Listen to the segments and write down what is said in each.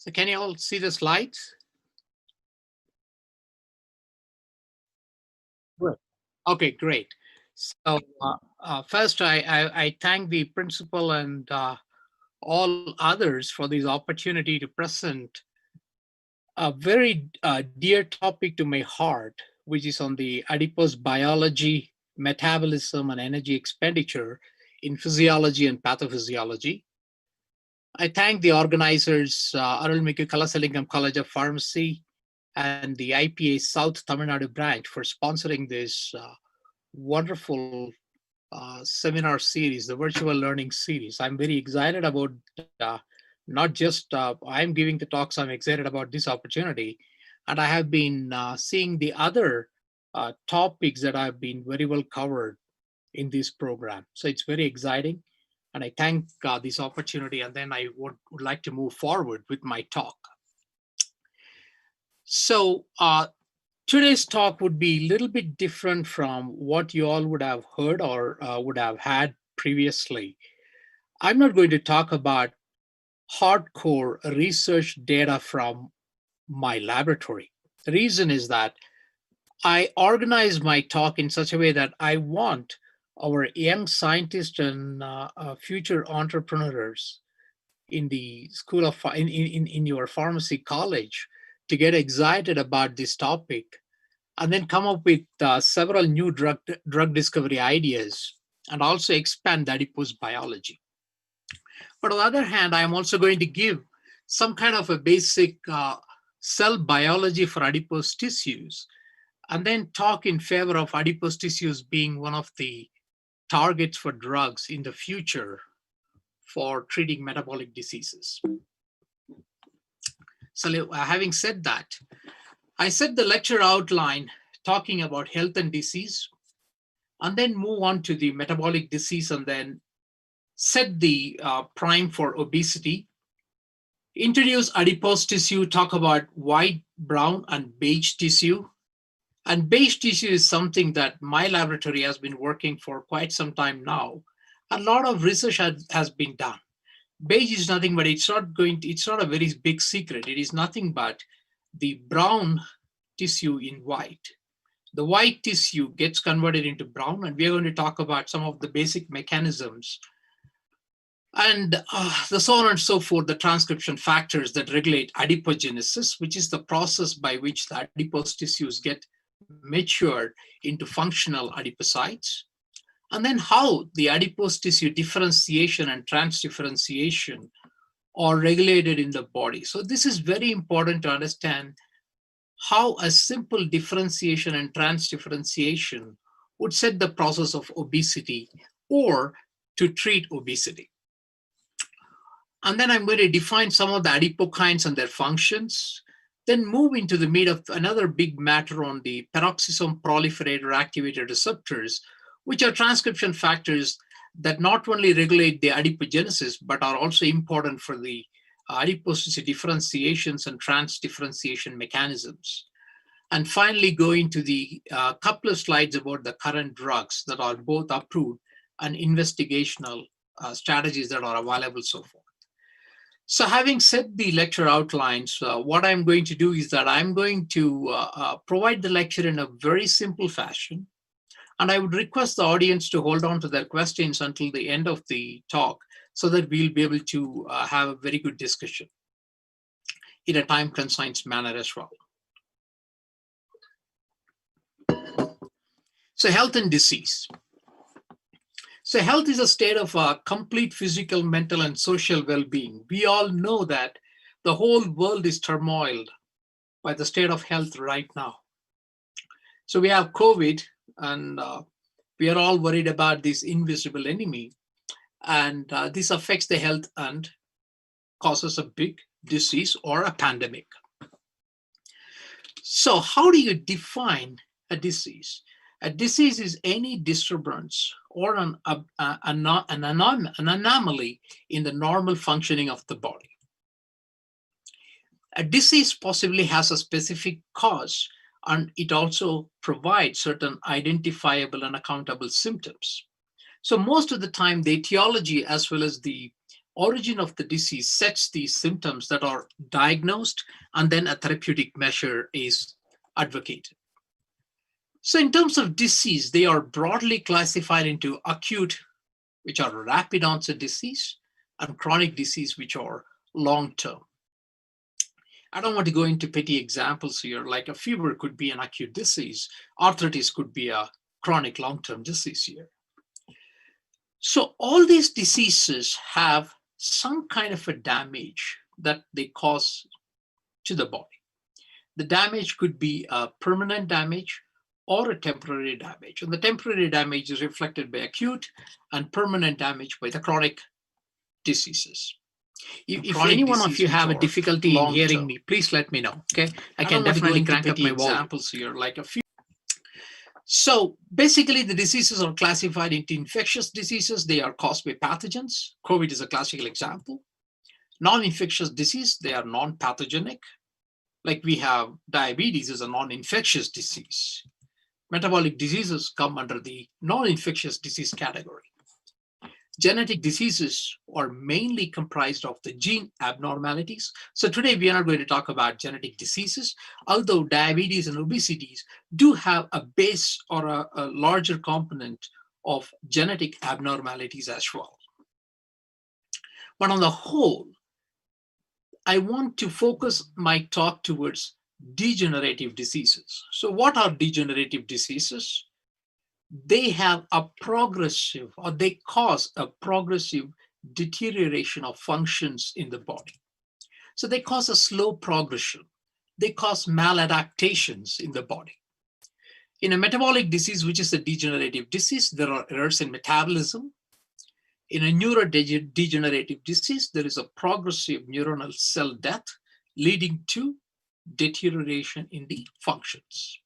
So can you all see the slides? Good. Okay, great. So first, I thank the principal and all others for this opportunity to present a very dear topic to my heart, which is on the adipose biology, metabolism, and energy expenditure in physiology and pathophysiology. I thank the organizers, Arulmigu Kalasalingam College of Pharmacy and the IPA South Tamil Nadu branch for sponsoring this wonderful seminar series, the virtual learning series. I'm very excited about not just I'm giving the talks, I'm excited about this opportunity. And I have been seeing the other topics that have been very well covered in this program. So it's very exciting. And I thank this opportunity. And then I would like to move forward with my talk. So today's talk would be a little bit different from what you all would have heard or would have had previously. I'm not going to talk about hardcore research data from my laboratory. The reason is that I organize my talk in such a way that I want our young scientists and future entrepreneurs in the school of in your pharmacy college to get excited about this topic and then come up with several new drug discovery ideas and also expand the adipose biology. But on the other hand, I'm also going to give some kind of a basic cell biology for adipose tissues and then talk in favor of adipose tissues being one of the targets for drugs in the future for treating metabolic diseases. So having said that, I set the lecture outline talking about health and disease, and then move on to the metabolic disease, and then set the prime for obesity, introduce adipose tissue, talk about white, brown, and beige tissue. And beige tissue is something that my laboratory has been working for quite some time now. A lot of research has been done. Beige is nothing but it's not a very big secret. It is nothing but the brown tissue in white. The white tissue gets converted into brown, and we are going to talk about some of the basic mechanisms and the so on and so forth, the transcription factors that regulate adipogenesis, which is the process by which the adipose tissues get matured into functional adipocytes, and then how the adipose tissue differentiation and transdifferentiation are regulated in the body. So this is very important to understand how a simple differentiation and transdifferentiation would set the process of obesity or to treat obesity. And then I'm going to define some of the adipokines and their functions, then move into the meat of another big matter on the peroxisome proliferator activated receptors, which are transcription factors that not only regulate the adipogenesis, but are also important for the adipose tissue differentiations and transdifferentiation mechanisms. And finally, go into the couple of slides about the current drugs that are both approved and investigational strategies that are available so far. So having set the lecture outlines, what I'm going to do is that I'm going to provide the lecture in a very simple fashion. And I would request the audience to hold on to their questions until the end of the talk so that we'll be able to have a very good discussion in a time-constrained manner as well. So health and disease. So health is a state of complete physical, mental, and social well-being. We all know that the whole world is turmoiled by the state of health right now. So we have COVID, and we are all worried about this invisible enemy. And this affects the health and causes a big disease or a pandemic. So how do you define a disease? A disease is any disturbance or an anomaly in the normal functioning of the body. A disease possibly has a specific cause, and it also provides certain identifiable and accountable symptoms. So most of the time, the etiology as well as the origin of the disease sets the symptoms that are diagnosed, and then a therapeutic measure is advocated. So in terms of disease, they are broadly classified into acute, which are rapid onset disease, and chronic disease, which are long-term. I don't want to go into petty examples here, like a fever could be an acute disease, arthritis could be a chronic long-term disease here. So all these diseases have some kind of a damage that they cause to the body. The damage could be a permanent damage or a temporary damage. And the temporary damage is reflected by acute, and permanent damage by the chronic diseases. If any one of you have a difficulty in hearing me, please let me know, okay? I can definitely crank up my examples here, like a few. So basically, the diseases are classified into infectious diseases. They are caused by pathogens. COVID is a classical example. Non-infectious disease, they are non-pathogenic. Like we have diabetes is a non-infectious disease. Metabolic diseases come under the non-infectious disease category. Genetic diseases are mainly comprised of the gene abnormalities. So today we are not going to talk about genetic diseases, although diabetes and obesities do have a base or a larger component of genetic abnormalities as well. But on the whole, I want to focus my talk towards degenerative diseases. So what are degenerative diseases? They have a progressive, or they cause a progressive deterioration of functions in the body. So they cause a slow progression. They cause maladaptations in the body. In a metabolic disease, which is a degenerative disease, there are errors in metabolism. In a neurodegenerative disease, there is a progressive neuronal cell death leading to deterioration in the functions.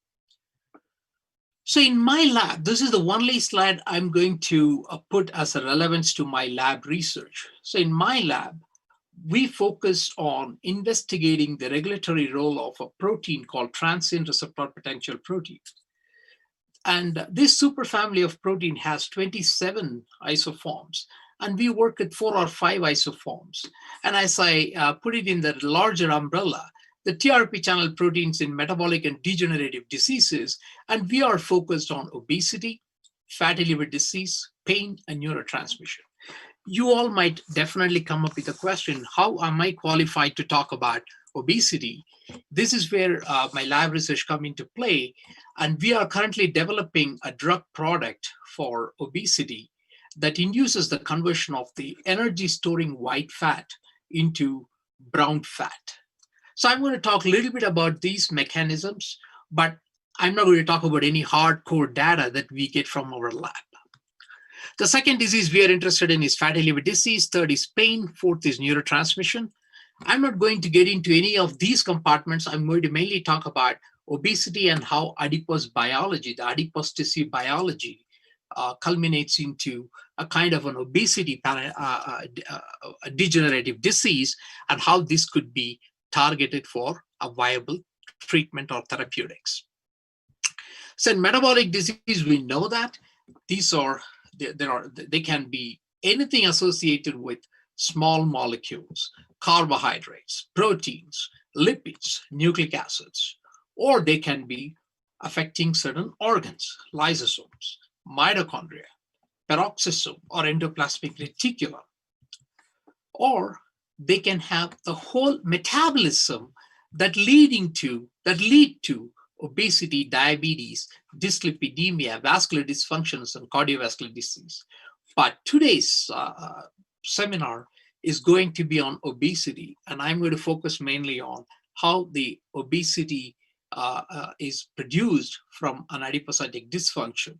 So in my lab, this is the only slide I'm going to put as a relevance to my lab research. So in my lab, we focus on investigating the regulatory role of a protein called Transient Receptor Potential protein. And this superfamily of protein has 27 isoforms, and we work with 4 or 5 isoforms. And as I put it in the larger umbrella, the TRP channel proteins in metabolic and degenerative diseases, and we are focused on obesity, fatty liver disease, pain, and neurotransmission. You all might definitely come up with a question, how am I qualified to talk about obesity? This is where my lab research comes into play, and we are currently developing a drug product for obesity that induces the conversion of the energy storing white fat into brown fat. So I'm going to talk a little bit about these mechanisms, but I'm not going to talk about any hardcore data that we get from our lab. The second disease we are interested in is fatty liver disease. Third is pain. Fourth is neurotransmission. I'm not going to get into any of these compartments. I'm going to mainly talk about obesity and how adipose biology, the adipose tissue biology, culminates into a kind of an obesity degenerative disease, and how this could be targeted for a viable treatment or therapeutics. So in metabolic disease, we know that they can be anything associated with small molecules, carbohydrates, proteins, lipids, nucleic acids, or they can be affecting certain organs, lysosomes, mitochondria, peroxisome, or endoplasmic reticulum, or they can have the whole metabolism that lead to obesity, diabetes, dyslipidemia, vascular dysfunctions, and cardiovascular disease. But today's seminar is going to be on obesity, and I'm going to focus mainly on how the obesity is produced from an adipocytic dysfunction.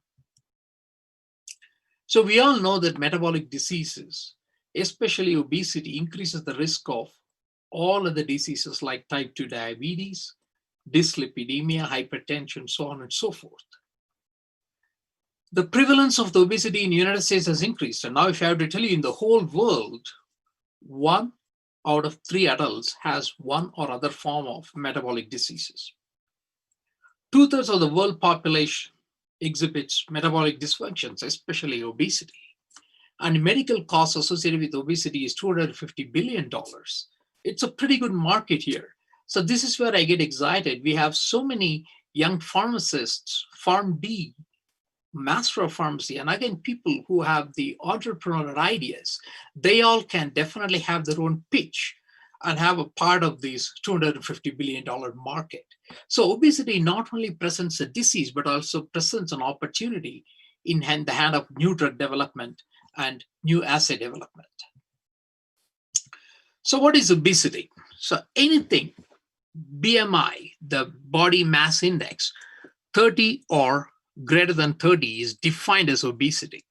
So we all know that metabolic diseases, especially obesity, increases the risk of all other diseases like type 2 diabetes, dyslipidemia, hypertension, so on and so forth. The prevalence of the obesity in the United States has increased. And now if I have to tell you, in the whole world, 1 out of 3 adults has one or other form of metabolic diseases. 2/3 of the world population exhibits metabolic dysfunctions, especially obesity. and medical costs associated with obesity is $250 billion. It's a pretty good market here. So this is where I get excited. We have so many young pharmacists, PharmD, Master of Pharmacy, and again, people who have the entrepreneurial ideas. They all can definitely have their own pitch and have a part of this $250 billion market. So obesity not only presents a disease, but also presents an opportunity in the hand of new drug development and new assay development. So what is obesity? So anything, BMI, the body mass index, 30 or greater than 30 is defined as obesity.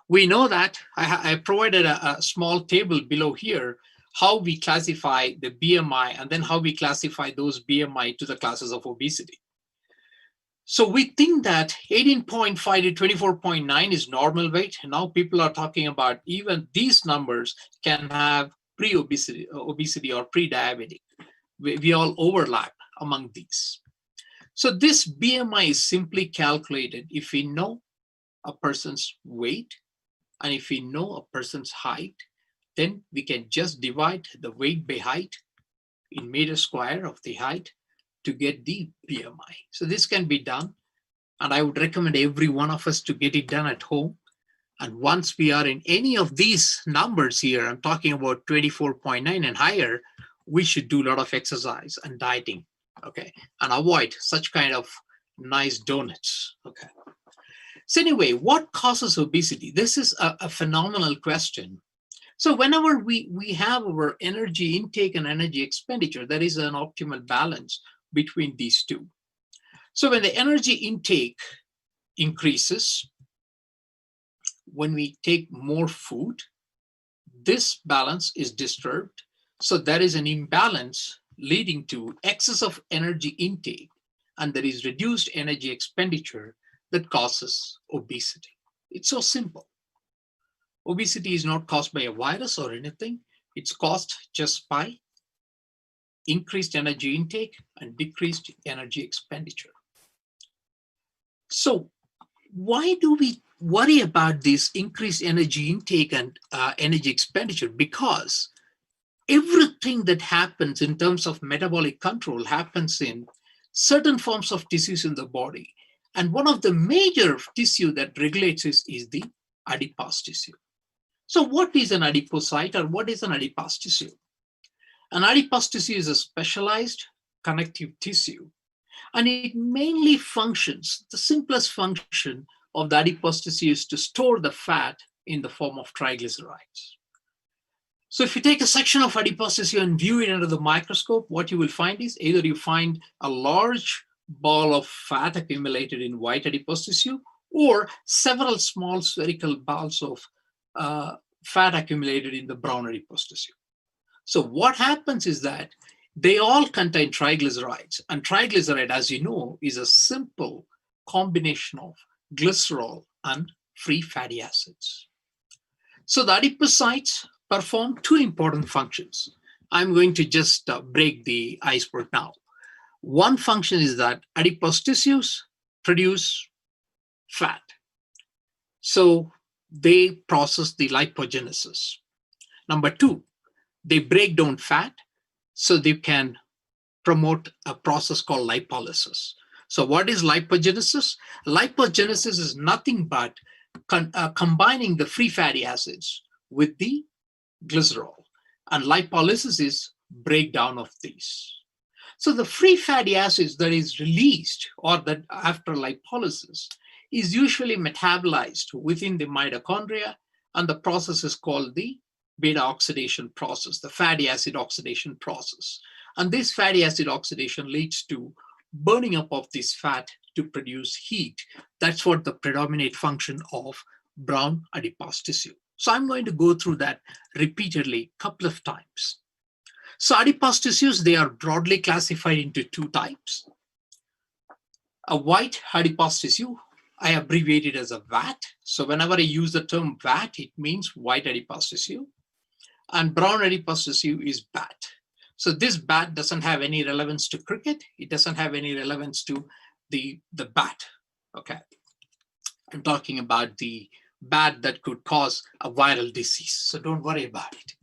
We know that. I provided a small table below here, how we classify the BMI and then how we classify those BMI to the classes of obesity. So we think that 18.5 to 24.9 is normal weight. And now people are talking about even these numbers can have pre-obesity or pre-diabetic. We all overlap among these. So this BMI is simply calculated if we know a person's weight and if we know a person's height, then we can just divide the weight by height in meter square of the height to get the BMI. So this can be done, and I would recommend every one of us to get it done at home. And once we are in any of these numbers here, I'm talking about 24.9 and higher, we should do a lot of exercise and dieting, okay, and avoid such kind of nice donuts, okay. So anyway, what causes obesity? This is a phenomenal question. So whenever we have our energy intake and energy expenditure, there is an optimal balance between these two. So when the energy intake increases, when we take more food, this balance is disturbed. So there is an imbalance leading to excess of energy intake, and there is reduced energy expenditure that causes obesity. It's so simple. Obesity is not caused by a virus or anything. It's caused just by increased energy intake and decreased energy expenditure. So why do we worry about this increased energy intake and energy expenditure? Because everything that happens in terms of metabolic control happens in certain forms of tissues in the body. And one of the major tissue that regulates this is the adipose tissue. So what is an adipocyte or what is an adipose tissue? An adipose tissue is a specialized connective tissue, and it mainly functions, the simplest function of the adipose tissue is to store the fat in the form of triglycerides. So if you take a section of adipose tissue and view it under the microscope, what you will find is either you find a large ball of fat accumulated in white adipose tissue, or several small spherical balls of fat accumulated in the brown adipose tissue. So what happens is that they all contain triglycerides, and triglyceride, as you know, is a simple combination of glycerol and free fatty acids. So the adipocytes perform two important functions. I'm going to just break the iceberg now. One function is that adipose tissues produce fat. So they process the lipogenesis. Number two, they break down fat so they can promote a process called lipolysis. So what is lipogenesis? Lipogenesis is nothing but combining the free fatty acids with the glycerol, and lipolysis is breakdown of these. So the free fatty acids that is released or that after lipolysis is usually metabolized within the mitochondria, and the process is called the beta oxidation process, the fatty acid oxidation process. And this fatty acid oxidation leads to burning up of this fat to produce heat. That's what the predominant function of brown adipose tissue. So I'm going to go through that repeatedly a couple of times. So adipose tissues, they are broadly classified into two types. A white adipose tissue, I abbreviate it as a VAT. So whenever I use the term VAT, it means white adipose tissue. And brown adipose tissue is BAT. So this BAT doesn't have any relevance to cricket. It doesn't have any relevance to the bat. Okay. I'm talking about the bad that could cause a viral disease. So don't worry about it.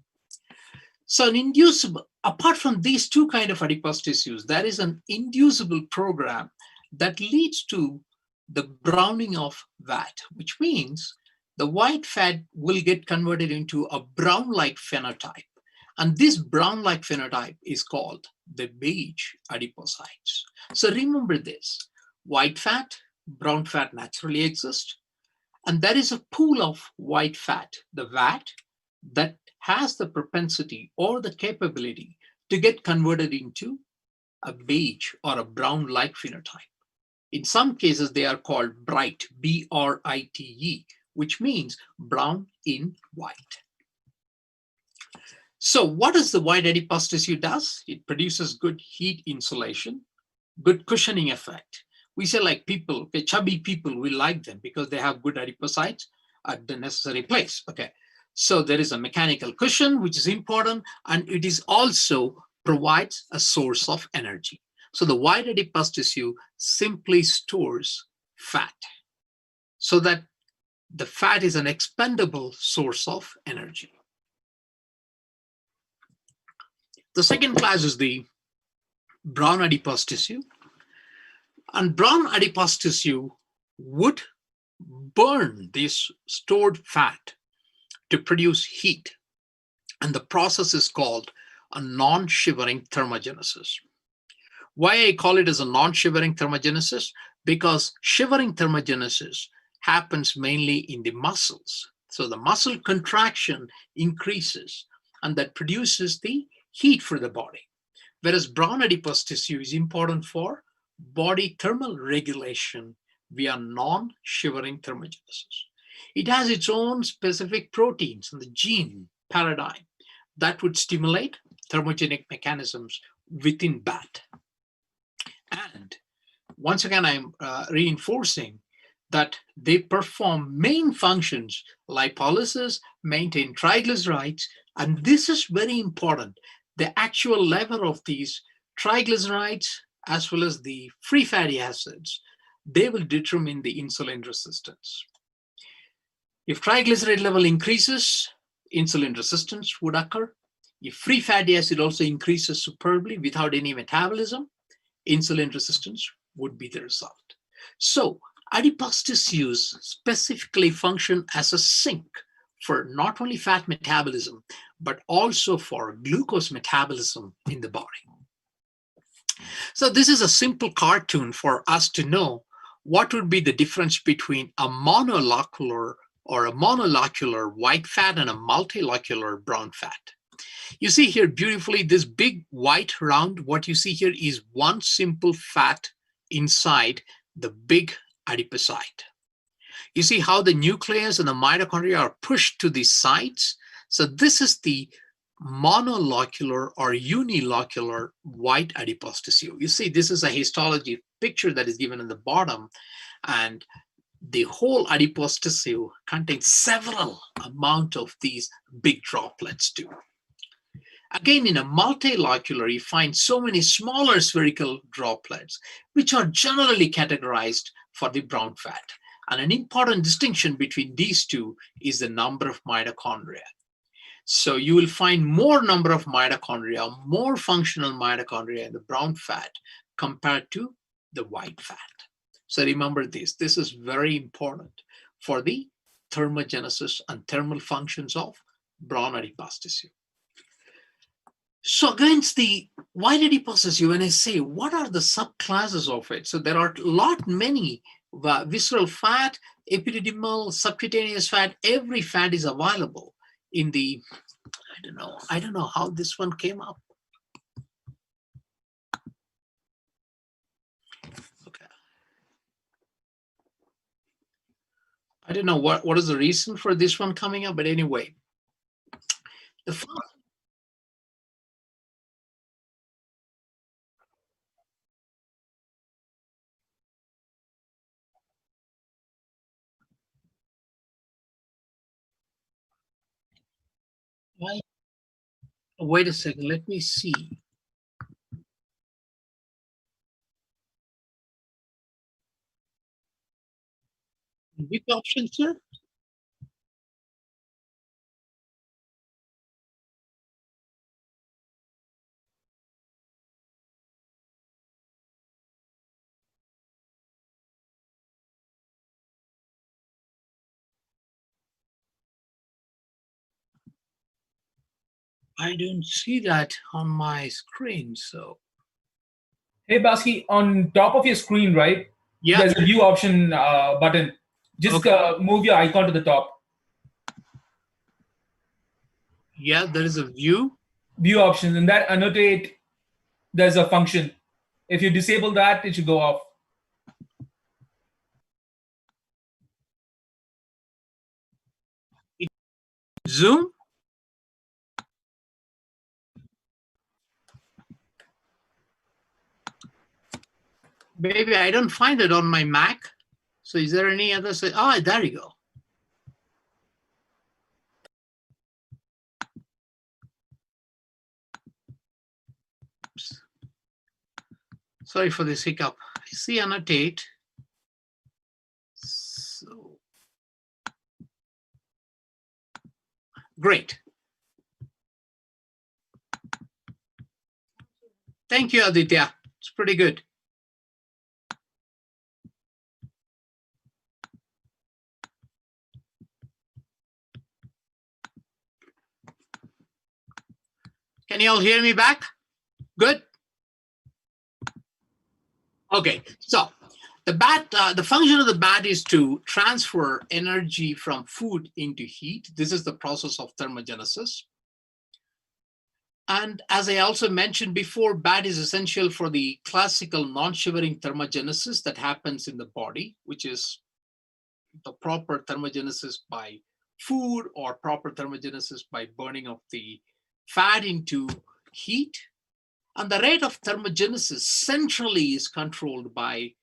So an inducible, apart from these two kinds of adipose tissues, there is an inducible program that leads to the browning of fat, which means the white fat will get converted into a brown-like phenotype. And this brown-like phenotype is called the beige adipocytes. So remember this, white fat, brown fat naturally exist. And there is a pool of white fat, the fat, that has the propensity or the capability to get converted into a beige or a brown-like phenotype. In some cases, they are called bright, B-R-I-T-E, which means brown in white. So what does the white adipose tissue does? It produces good heat insulation, good cushioning effect. We say like people, okay, chubby people, we like them because they have good adipocytes at the necessary place. Okay, so there is a mechanical cushion, which is important, and it is also provides a source of energy. So the white adipose tissue simply stores fat so that the fat is an expendable source of energy. The second class is the brown adipose tissue. And brown adipose tissue would burn this stored fat to produce heat. And the process is called a non-shivering thermogenesis. Why I call it as a non-shivering thermogenesis? Because shivering thermogenesis happens mainly in the muscles. So the muscle contraction increases, and that produces the heat for the body. Whereas brown adipose tissue is important for body thermal regulation via non-shivering thermogenesis. It has its own specific proteins in the gene paradigm that would stimulate thermogenic mechanisms within bat. And once again, I'm reinforcing that they perform main functions, lipolysis, maintain triglycerides, and this is very important. The actual level of these triglycerides as well as the free fatty acids, they will determine the insulin resistance. If triglyceride level increases, insulin resistance would occur. If free fatty acid also increases superbly without any metabolism, insulin resistance would be the result. So adipose tissues specifically function as a sink for not only fat metabolism, but also for glucose metabolism in the body. So this is a simple cartoon for us to know what would be the difference between a monolocular or a monolocular white fat and a multilocular brown fat. You see here beautifully this big white round, what you see here is one simple fat inside the big adipocyte. You see how the nucleus and the mitochondria are pushed to the sides. So this is the monolocular or unilocular white adipose tissue. You see, this is a histology picture that is given in the bottom, and the whole adipose tissue contains several amount of these big droplets too. Again, in a multilocular, you find so many smaller spherical droplets, which are generally categorized for the brown fat. And an important distinction between these two is the number of mitochondria. So you will find more number of mitochondria, more functional mitochondria in the brown fat compared to the white fat. So remember this. This is very important for the thermogenesis and thermal functions of brown adipose tissue. So against the white adipose tissue, when I say what are the subclasses of it, so there are many visceral fat, epididymal, subcutaneous fat. Every fat is available in the, I don't know how this one came up. Okay. I don't know what is the reason for this one coming up, but anyway. Wait a second, let me see. Which option, sir? I don't see that on my screen, so. Hey, Baski, on top of your screen, right, Yeah, there's a view option button. Just okay. move your icon to the top. Yeah, there is a view. View options, and that annotate, there's a function. If you disable that, it should go off. Zoom? Maybe I don't find it on my Mac. So is there any other? Oh, there you go. Oops. Sorry for this hiccup. I see annotate. So great. Thank you, Aditya. It's pretty good. Can you all hear me back? Good. Okay, so the function of the bat is to transfer energy from food into heat. This is the process of thermogenesis. And as I also mentioned before, BAT is essential for the classical non-shivering thermogenesis that happens in the body, which is the proper thermogenesis by food or proper thermogenesis by burning of the fat into heat. And the rate of thermogenesis centrally is controlled by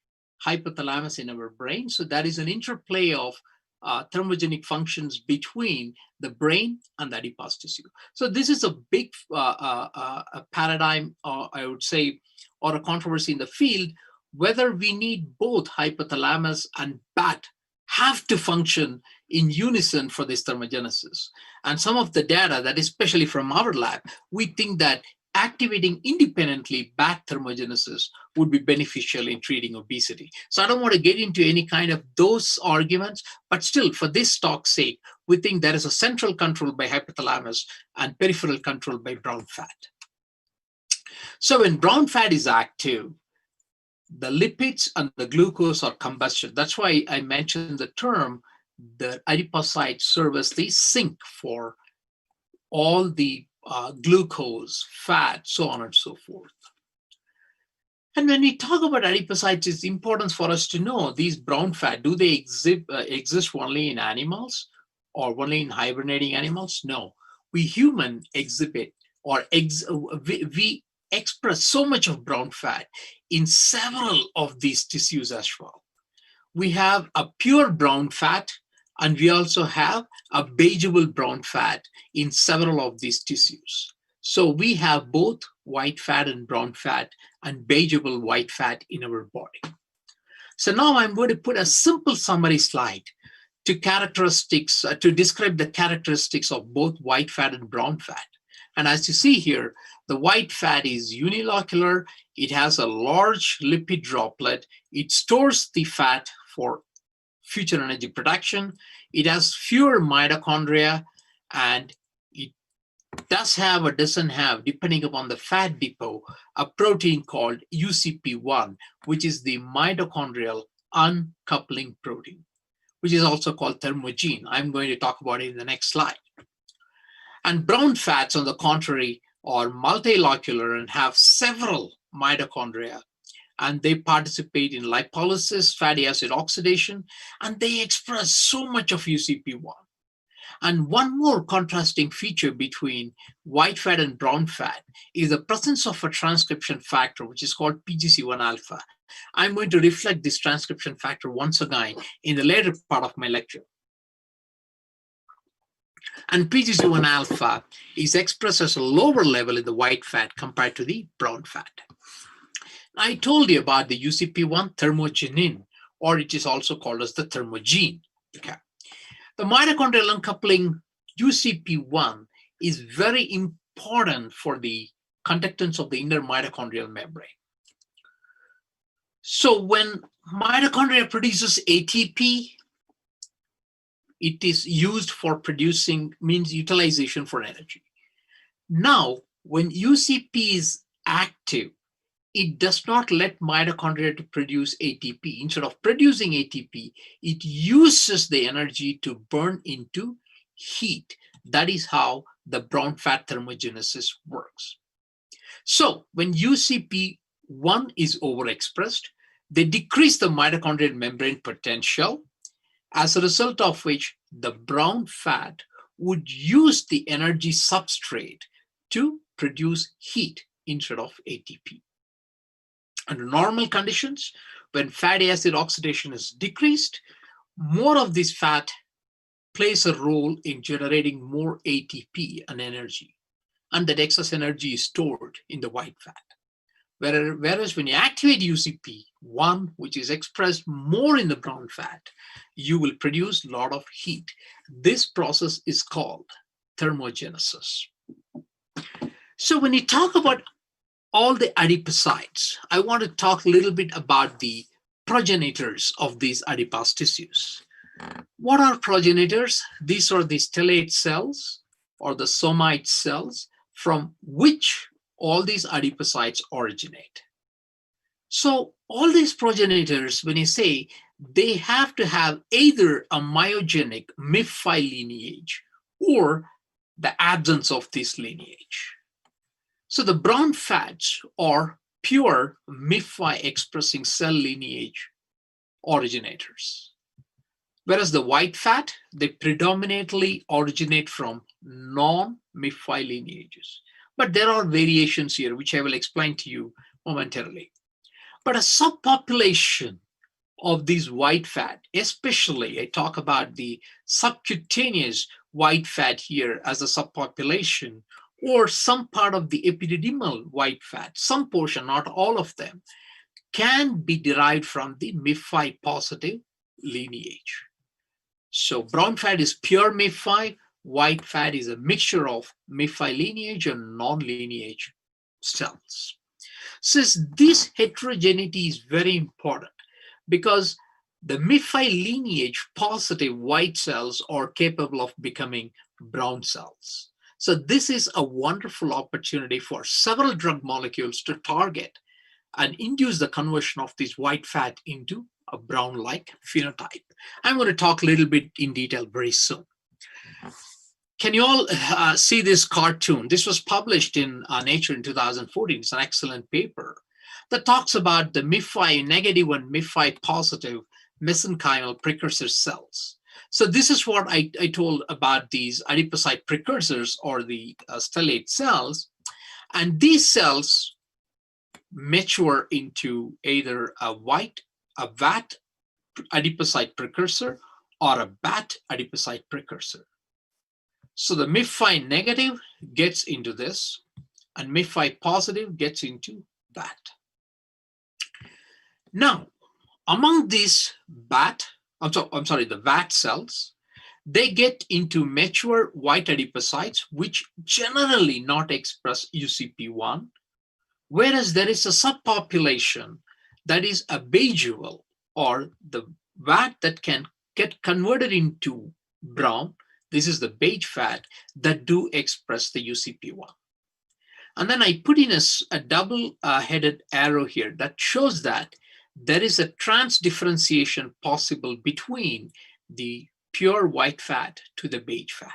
hypothalamus in our brain. So that is an interplay of thermogenic functions between the brain and the adipose tissue. So this is a big paradigm, I would say, or a controversy in the field, whether we need both hypothalamus and BAT have to function in unison for this thermogenesis. And some of the data that, especially from our lab, we think that activating independently BAT thermogenesis would be beneficial in treating obesity. So I don't want to get into any kind of those arguments, but still, for this talk's sake, we think there is a central control by hypothalamus and peripheral control by brown fat. So when brown fat is active, the lipids and the glucose are combustion. That's why I mentioned the term, the adipocytes serve as the sink for all the glucose, fat, so on and so forth. And when we talk about adipocytes, it's important for us to know these brown fat, do they exist only in animals or only in hibernating animals? No. We human exhibit or we express so much of brown fat in several of these tissues as well. We have a pure brown fat, and we also have a beigeable brown fat in several of these tissues. So we have both white fat and brown fat and beigeable white fat in our body. So now I'm going to put a simple summary slide to describe the characteristics of both white fat and brown fat. And as you see here, the white fat is unilocular. It has a large lipid droplet. It stores the fat for future energy production. It has fewer mitochondria, and it does have or doesn't have, depending upon the fat depot, a protein called UCP1, which is the mitochondrial uncoupling protein, which is also called thermogene. I'm going to talk about it in the next slide. And brown fats, on the contrary, are multilocular and have several mitochondria, and they participate in lipolysis, fatty acid oxidation, and they express so much of UCP1. And one more contrasting feature between white fat and brown fat is the presence of a transcription factor, which is called PGC1 alpha. I'm going to reflect this transcription factor once again in the later part of my lecture. And PGC1 alpha is expressed as a lower level in the white fat compared to the brown fat. I told you about the UCP1 thermogenin, or it is also called as the thermogene. Okay. The mitochondrial uncoupling UCP1 is very important for the conductance of the inner mitochondrial membrane. So when mitochondria produces ATP, it is used for producing, means utilization for energy. Now, when UCP is active, it does not let mitochondria to produce ATP. Instead of producing ATP, it uses the energy to burn into heat. That is how the brown fat thermogenesis works. So when UCP1 is overexpressed, they decrease the mitochondrial membrane potential, as a result of which the brown fat would use the energy substrate to produce heat instead of ATP. Under normal conditions, when fatty acid oxidation is decreased, more of this fat plays a role in generating more ATP and energy, and that excess energy is stored in the white fat. Whereas when you activate UCP1, which is expressed more in the brown fat, you will produce a lot of heat. This process is called thermogenesis. So when you talk about all the adipocytes, I want to talk a little bit about the progenitors of these adipose tissues. What are progenitors? These are the stellate cells or the somatic cells from which all these adipocytes originate. So all these progenitors, when you say, they have to have either a myogenic MIF-5 lineage or the absence of this lineage. So the brown fats are pure MIF-5 expressing cell lineage originators. Whereas the white fat, they predominantly originate from non-MIF-5 lineages. But there are variations here, which I will explain to you momentarily. But a subpopulation of these white fat, especially I talk about the subcutaneous white fat here as a subpopulation, or some part of the epididymal white fat, some portion, not all of them, can be derived from the MIF-5 positive lineage. So brown fat is pure MIF-5, white fat is a mixture of MIF-5 lineage and non-lineage cells. Since this heterogeneity is very important, because the MIF-5 lineage positive white cells are capable of becoming brown cells. So this is a wonderful opportunity for several drug molecules to target and induce the conversion of this white fat into a brown-like phenotype. I'm going to talk a little bit in detail very soon. Can you all see this cartoon? This was published in Nature in 2014. It's an excellent paper that talks about the MIF-5 negative and MIF-5 positive mesenchymal precursor cells. So this is what I told about these adipocyte precursors or the stellate cells. And these cells mature into either a VAT adipocyte precursor or a BAT adipocyte precursor. So the MIF-5 negative gets into this, and MIF-5 positive gets into that. Now, among these the VAT cells, they get into mature white adipocytes, which generally not express UCP1, whereas there is a subpopulation that is a beigeal, or the VAT that can get converted into brown. This is the beige fat that do express the UCP1. And then I put in a double-headed arrow here that shows that there is a transdifferentiation possible between the pure white fat to the beige fat.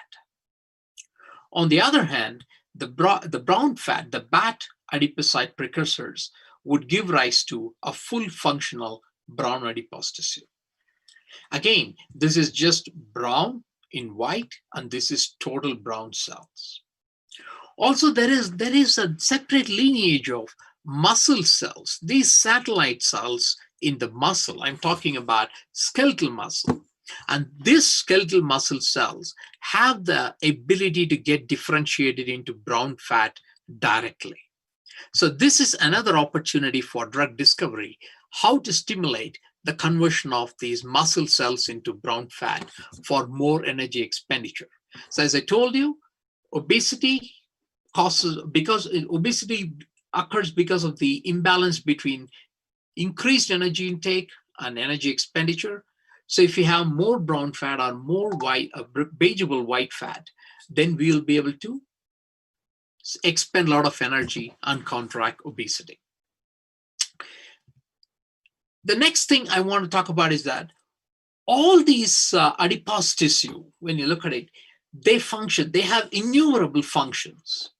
On the other hand, the brown fat, the BAT adipocyte precursors, would give rise to a full functional brown adipose tissue. Again, this is just brown in white, and this is total brown cells. Also, there is a separate lineage of muscle cells, these satellite cells in the muscle. I'm talking about skeletal muscle. And these skeletal muscle cells have the ability to get differentiated into brown fat directly. So this is another opportunity for drug discovery, how to stimulate the conversion of these muscle cells into brown fat for more energy expenditure. So as I told you, obesity occurs because of the imbalance between increased energy intake and energy expenditure. So if you have more brown fat or more beigeable white fat, then we'll be able to expend a lot of energy, and counteract obesity. The next thing I want to talk about is that all these adipose tissue, when you look at it, they function, they have innumerable functions.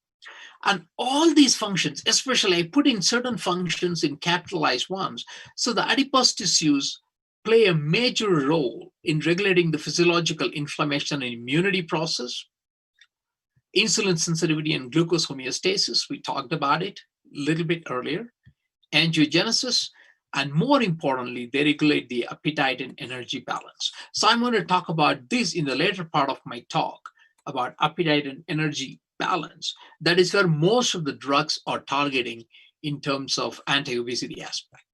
And all these functions, especially I put in certain functions in capitalized ones. So the adipose tissues play a major role in regulating the physiological inflammation and immunity process, insulin sensitivity and glucose homeostasis. We talked about it a little bit earlier, angiogenesis, and more importantly, they regulate the appetite and energy balance. So I'm going to talk about this in the later part of my talk about appetite and energy balance. That is where most of the drugs are targeting in terms of anti-obesity aspect.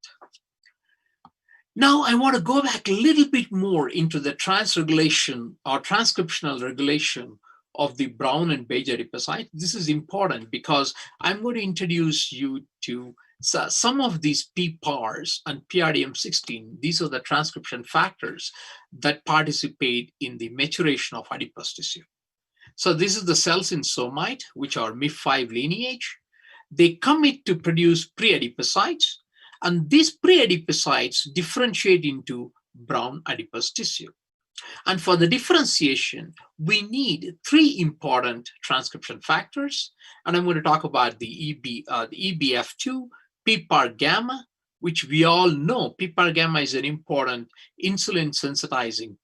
Now I want to go back a little bit more into the transregulation or transcriptional regulation of the brown and beige adipocyte. This is important because I'm going to introduce you to some of these PPARs and PRDM16. These are the transcription factors that participate in the maturation of adipose tissue. So this is the cells in somite, which are MIF5 lineage. They commit to produce pre-adipocytes, and these pre-adipocytes differentiate into brown adipose tissue. And for the differentiation, we need three important transcription factors. And I'm going to talk about the EBF2, PPAR gamma, which we all know. PPAR gamma is an important insulin sensitizing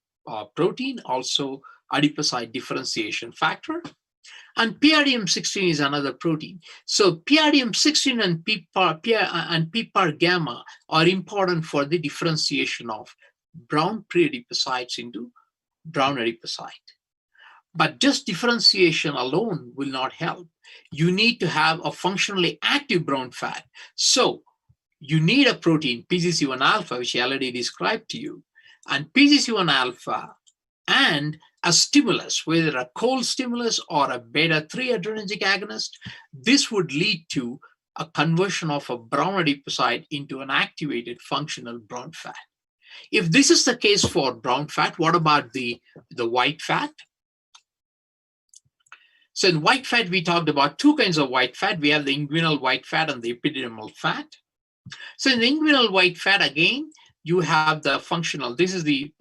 protein, also adipocyte differentiation factor. And PRDM16 is another protein. So PRDM16 and PPAR gamma are important for the differentiation of brown pre-adipocytes into brown adipocyte. But just differentiation alone will not help. You need to have a functionally active brown fat. So you need a protein, PGC1 alpha, which I already described to you, and PGC1 alpha and a stimulus, whether a cold stimulus or a beta-3 adrenergic agonist. This would lead to a conversion of a brown adipocyte into an activated functional brown fat. If this is the case for brown fat, what about the white fat? So in white fat, we talked about two kinds of white fat. We have the inguinal white fat and the epidermal fat. So in the inguinal white fat, again, you have the functional, this is the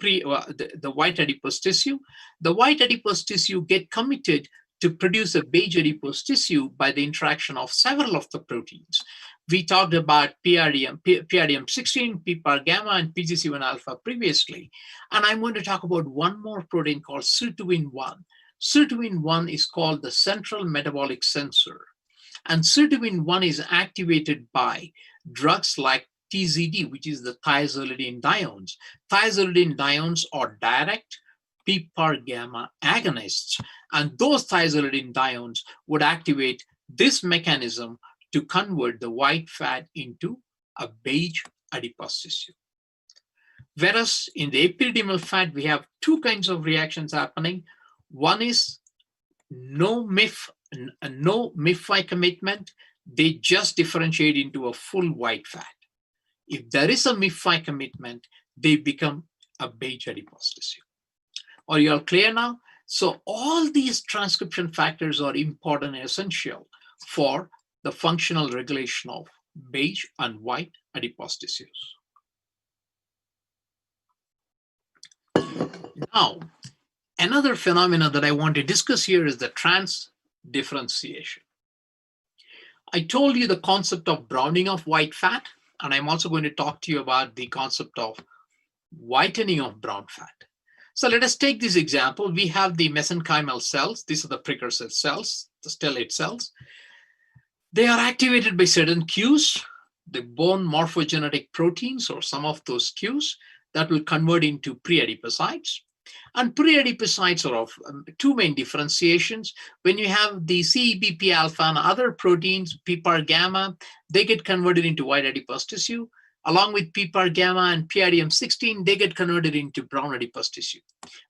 white adipose tissue. The white adipose tissue get committed to produce a beige adipose tissue by the interaction of several of the proteins. We talked about PRDM16, PPAR gamma, and PGC1 alpha previously. And I'm going to talk about one more protein called sirtuin-1. Sirtuin-1 is called the central metabolic sensor. And sirtuin-1 is activated by drugs like TZD, which is the thiazolidine diones. Thiazolidine diones are direct PPAR gamma agonists, and those thiazolidine diones would activate this mechanism to convert the white fat into a beige adipose tissue. Whereas in the epidermal fat, we have two kinds of reactions happening. One is no MIF5 commitment. They just differentiate into a full white fat. If there is a MIF5 commitment, they become a beige adipose tissue. Are you all clear now? So all these transcription factors are important and essential for the functional regulation of beige and white adipose tissues. Now, another phenomenon that I want to discuss here is the transdifferentiation. I told you the concept of browning of white fat, and I'm also going to talk to you about the concept of whitening of brown fat. So let us take this example. We have the mesenchymal cells. These are the precursor cells, the stellate cells. They are activated by certain cues, the bone morphogenetic proteins or some of those cues that will convert into pre-adipocytes. And pre-adipocytes are of two main differentiations. When you have the CEBP alpha and other proteins, PPAR gamma, they get converted into white adipose tissue. Along with PPAR gamma and PRDM16, they get converted into brown adipose tissue.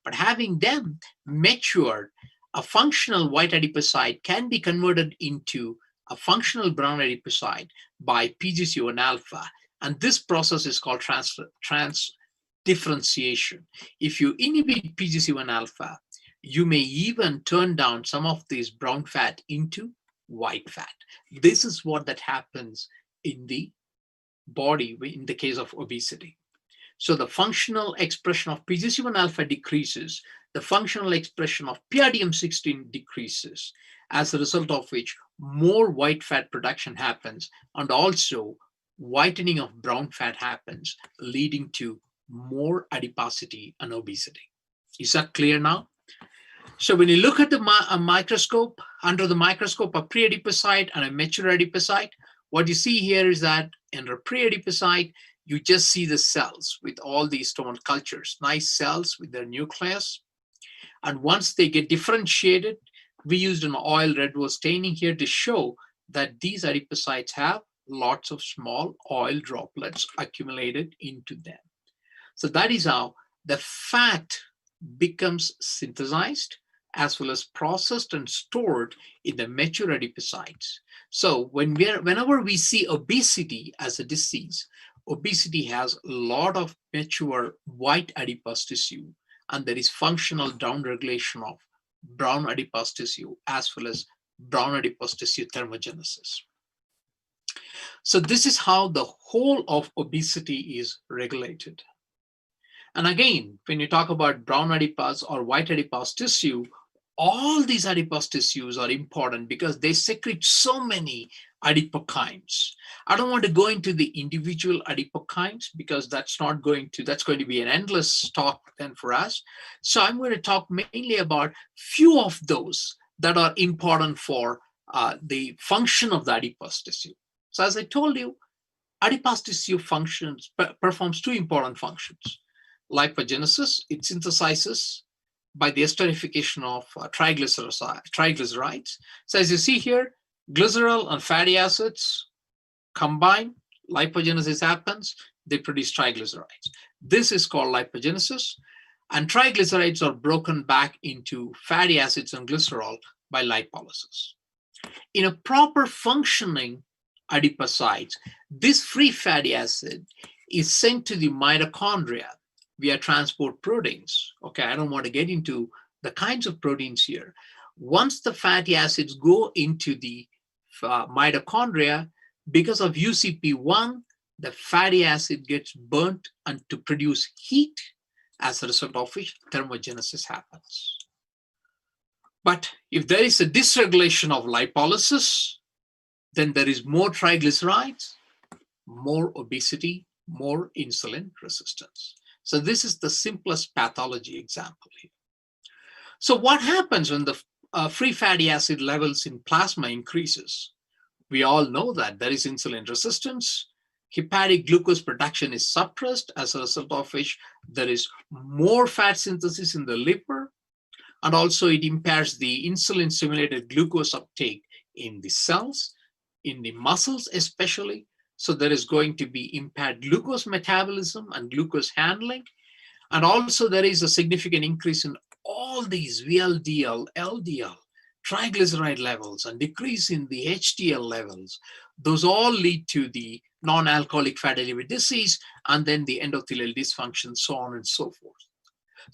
But having them matured, a functional white adipocyte can be converted into a functional brown adipocyte by PGC1 alpha. And this process is called transdifferentiation. If you inhibit PGC1 alpha, you may even turn down some of these brown fat into white fat. This is what that happens in the body in the case of obesity. So the functional expression of PGC1 alpha decreases, the functional expression of PRDM16 decreases, as a result of which more white fat production happens, and also whitening of brown fat happens, leading to more adiposity and obesity. Is that clear now? So when you look at the microscope, under the microscope, a pre-adipocyte and a mature adipocyte, what you see here is that in a pre-adipocyte, you just see the cells with all these stone cultures, nice cells with their nucleus. And once they get differentiated, we used an oil red rose staining here to show that these adipocytes have lots of small oil droplets accumulated into them. So that is how the fat becomes synthesized as well as processed and stored in the mature adipocytes. So whenever we see obesity as a disease, obesity has a lot of mature white adipose tissue, and there is functional downregulation of brown adipose tissue as well as brown adipose tissue thermogenesis. So this is how the whole of obesity is regulated. And again, when you talk about brown adipose or white adipose tissue, all these adipose tissues are important because they secrete so many adipokines. I don't want to go into the individual adipokines because that's going to be an endless talk then for us. So I'm going to talk mainly about few of those that are important for the function of the adipose tissue. So as I told you, adipose tissue performs two important functions. Lipogenesis, it synthesizes by the esterification of triglycerides. So as you see here, glycerol and fatty acids combine, lipogenesis happens, they produce triglycerides. This is called lipogenesis, and triglycerides are broken back into fatty acids and glycerol by lipolysis. In a proper functioning adipocyte, this free fatty acid is sent to the mitochondria via transport proteins. Okay, I don't want to get into the kinds of proteins here. Once the fatty acids go into the mitochondria, because of UCP1, the fatty acid gets burnt and to produce heat, as a result of which thermogenesis happens. But if there is a dysregulation of lipolysis, then there is more triglycerides, more obesity, more insulin resistance. So this is the simplest pathology example here. So what happens when the free fatty acid levels in plasma increases? We all know that there is insulin resistance. Hepatic glucose production is suppressed, as a result of which there is more fat synthesis in the liver, and also it impairs the insulin-stimulated glucose uptake in the cells, in the muscles especially. So there is going to be impaired glucose metabolism and glucose handling. And also there is a significant increase in all these VLDL, LDL, triglyceride levels, and decrease in the HDL levels. Those all lead to the non-alcoholic fatty liver disease, and then the endothelial dysfunction, so on and so forth.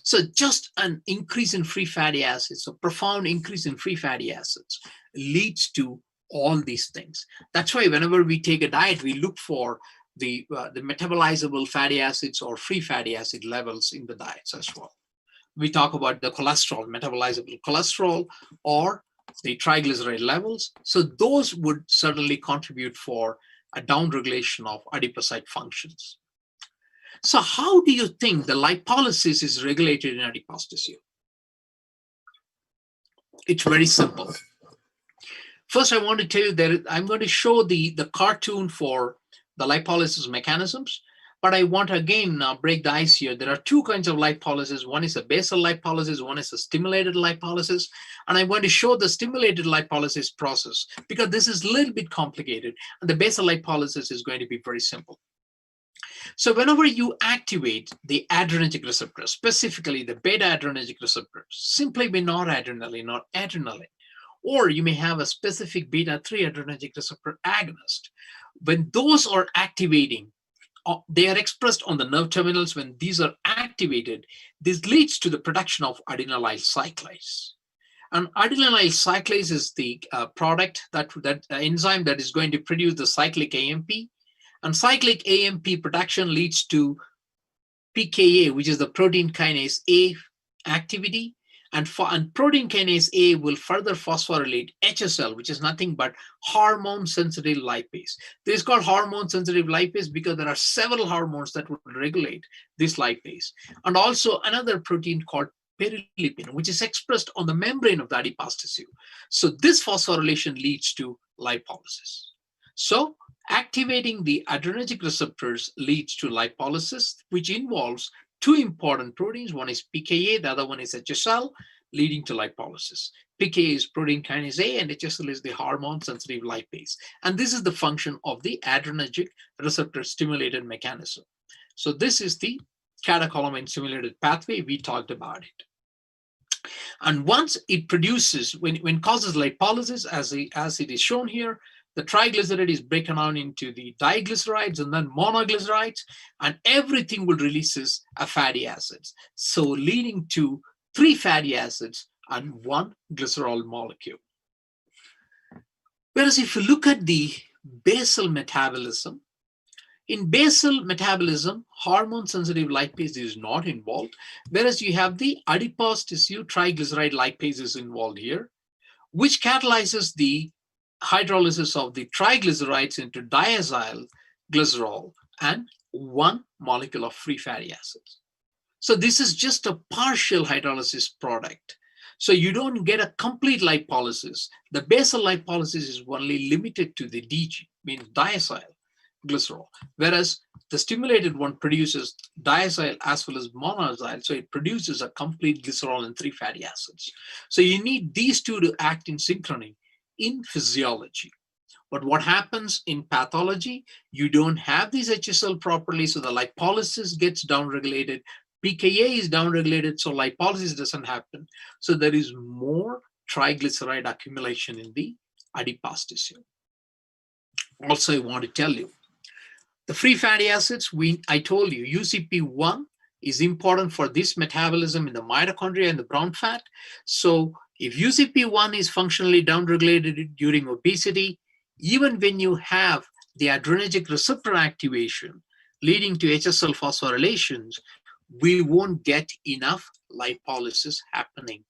So just an increase in free fatty acids, a profound increase in free fatty acids, leads to all these things. That's why whenever we take a diet, we look for the metabolizable fatty acids or free fatty acid levels in the diets as well. We talk about the cholesterol, metabolizable cholesterol, or the triglyceride levels. So those would certainly contribute for a downregulation of adipocyte functions. So how do you think the lipolysis is regulated in adipose tissue? It's very simple. First, I want to tell you that I'm going to show the cartoon for the lipolysis mechanisms, but I want to again break the ice here. There are two kinds of lipolysis. One is a basal lipolysis, one is a stimulated lipolysis. And I want to show the stimulated lipolysis process because this is a little bit complicated, and the basal lipolysis is going to be very simple. So whenever you activate the adrenergic receptor, specifically the beta adrenergic receptor, simply by noradrenaline or adrenaline, or you may have a specific beta-3 adrenergic receptor agonist. When those are activating, they are expressed on the nerve terminals. When these are activated, this leads to the production of adenylyl cyclase. And adenylyl cyclase is the product that enzyme that is going to produce the cyclic AMP. And cyclic AMP production leads to pKa, which is the protein kinase A activity. And protein kinase A will further phosphorylate HSL, which is nothing but hormone-sensitive lipase. This is called hormone-sensitive lipase because there are several hormones that would regulate this lipase. And also another protein called perilipin, which is expressed on the membrane of the adipose tissue. So this phosphorylation leads to lipolysis. So activating the adrenergic receptors leads to lipolysis, which involves two important proteins. One is pKa, the other one is HSL, leading to lipolysis. pKa is protein kinase A, and HSL is the hormone-sensitive lipase. And this is the function of the adrenergic receptor stimulated mechanism. So this is the catecholamine stimulated pathway. We talked about it. And once it produces, when it causes lipolysis, as it is shown here, the triglyceride is broken down into the diglycerides and then monoglycerides, and everything will releases a fatty acids. So leading to 3 fatty acids and 1 glycerol molecule. Whereas if you look at the basal metabolism, in basal metabolism, hormone-sensitive lipase is not involved, whereas you have the adipose tissue triglyceride lipase is involved here, which catalyzes the hydrolysis of the triglycerides into diacyl glycerol and 1 molecule of free fatty acids. So this is just a partial hydrolysis product. So you don't get a complete lipolysis. The basal lipolysis is only limited to the DG, means diacyl glycerol, whereas the stimulated one produces diacyl as well as monoacyl, so it produces a complete glycerol and 3 fatty acids. So you need these two to act in synchrony in physiology. But what happens in pathology, you don't have these HSL properly, so the lipolysis gets downregulated. pKa is downregulated, so lipolysis doesn't happen. So there is more triglyceride accumulation in the adipose tissue. Also, I want to tell you, the free fatty acids, I told you, UCP1 is important for this metabolism in the mitochondria and the brown fat. So if UCP1 is functionally downregulated during obesity, even when you have the adrenergic receptor activation leading to HSL phosphorylations, we won't get enough lipolysis happening.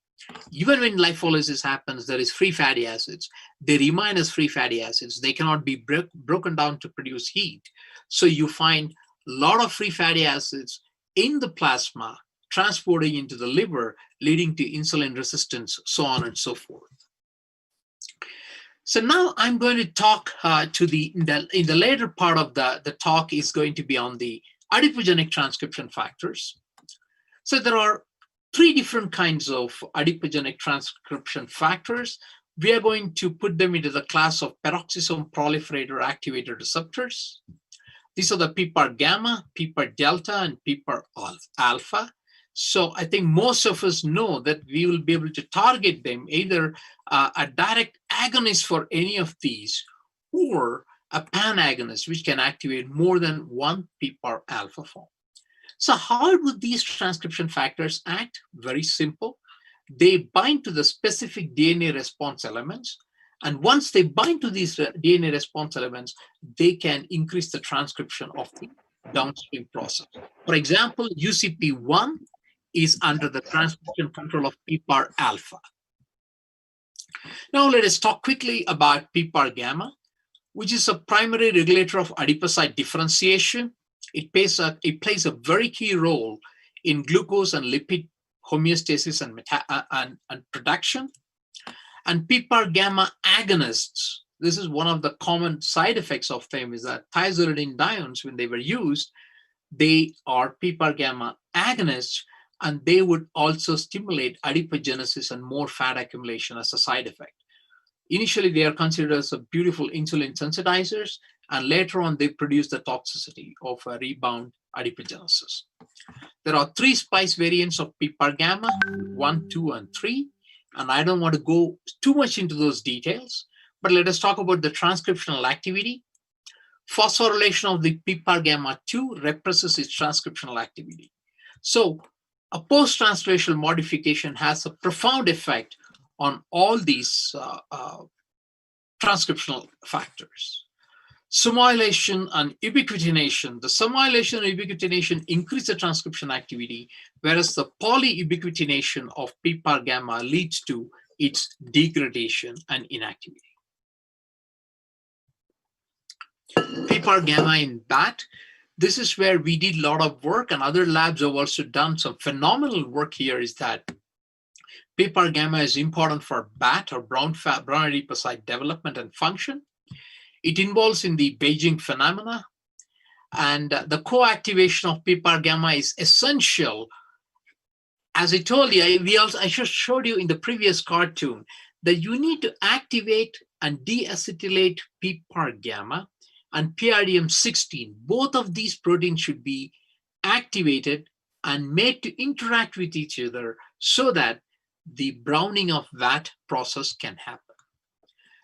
Even when lipolysis happens, there is free fatty acids. They remain as free fatty acids. They cannot be broken down to produce heat. So you find a lot of free fatty acids in the plasma transporting into the liver, leading to insulin resistance, so on and so forth. So now I'm going to talk in the later part of the talk is going to be on the adipogenic transcription factors. So there are 3 different kinds of adipogenic transcription factors. We are going to put them into the class of peroxisome proliferator activator receptors. These are the PPAR gamma, PPAR delta, and PPAR alpha. So I think most of us know that we will be able to target them, either a direct agonist for any of these or a pan-agonist, which can activate more than 1 PPAR alpha form. So how would these transcription factors act? Very simple. They bind to the specific DNA response elements. And once they bind to these DNA response elements, they can increase the transcription of the downstream process. For example, UCP1 is under the transcription control of PPAR alpha. Now let us talk quickly about PPAR gamma, which is a primary regulator of adipocyte differentiation. It plays a very key role in glucose and lipid homeostasis and production. And PPAR gamma agonists, this is one of the common side effects of them, is that thiazolidinediones, when they were used, they are PPAR gamma agonists, and they would also stimulate adipogenesis and more fat accumulation as a side effect. Initially, they are considered as a beautiful insulin sensitizers, and later on, they produce the toxicity of a rebound adipogenesis. There are 3 splice variants of PPAR gamma, 1, 2, and 3. And I don't want to go too much into those details, but let us talk about the transcriptional activity. Phosphorylation of the PPAR gamma 2 represses its transcriptional activity. So a post-translational modification has a profound effect on all these transcriptional factors. Summylation and ubiquitination. The summylation and ubiquitination increase the transcription activity, whereas the polyubiquitination of PPAR gamma leads to its degradation and inactivity. PPAR gamma in bat. This is where we did a lot of work, and other labs have also done some phenomenal work here, is that PPAR gamma is important for BAT, or brown adipocyte development and function. It involves in the beiging phenomena, and the co-activation of PPAR gamma is essential. As I told you, I just showed you in the previous cartoon that you need to activate and deacetylate PPAR gamma and PRDM16. Both of these proteins should be activated and made to interact with each other so that the browning of that process can happen.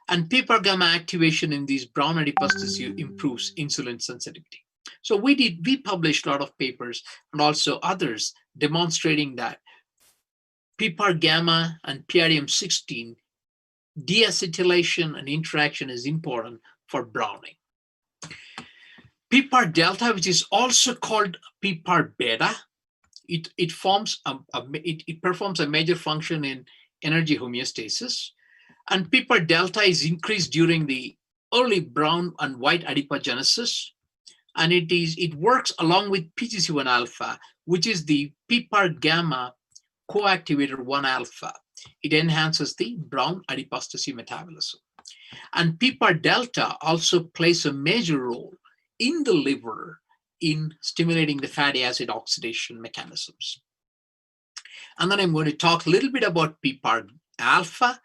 And PPAR gamma activation in these brown adipose tissue improves insulin sensitivity. So we published a lot of papers and also others demonstrating that PPAR gamma and PRDM16 deacetylation and interaction is important for browning. PPAR delta, which is also called PPAR beta, it performs a major function in energy homeostasis. And PPAR delta is increased during the early brown and white adipogenesis. And it works along with PGC1 alpha, which is the PPAR gamma co-activator 1 alpha. It enhances the brown adipose tissue metabolism. And PPAR delta also plays a major role in the liver in stimulating the fatty acid oxidation mechanisms. And then I'm going to talk a little bit about PPAR alpha,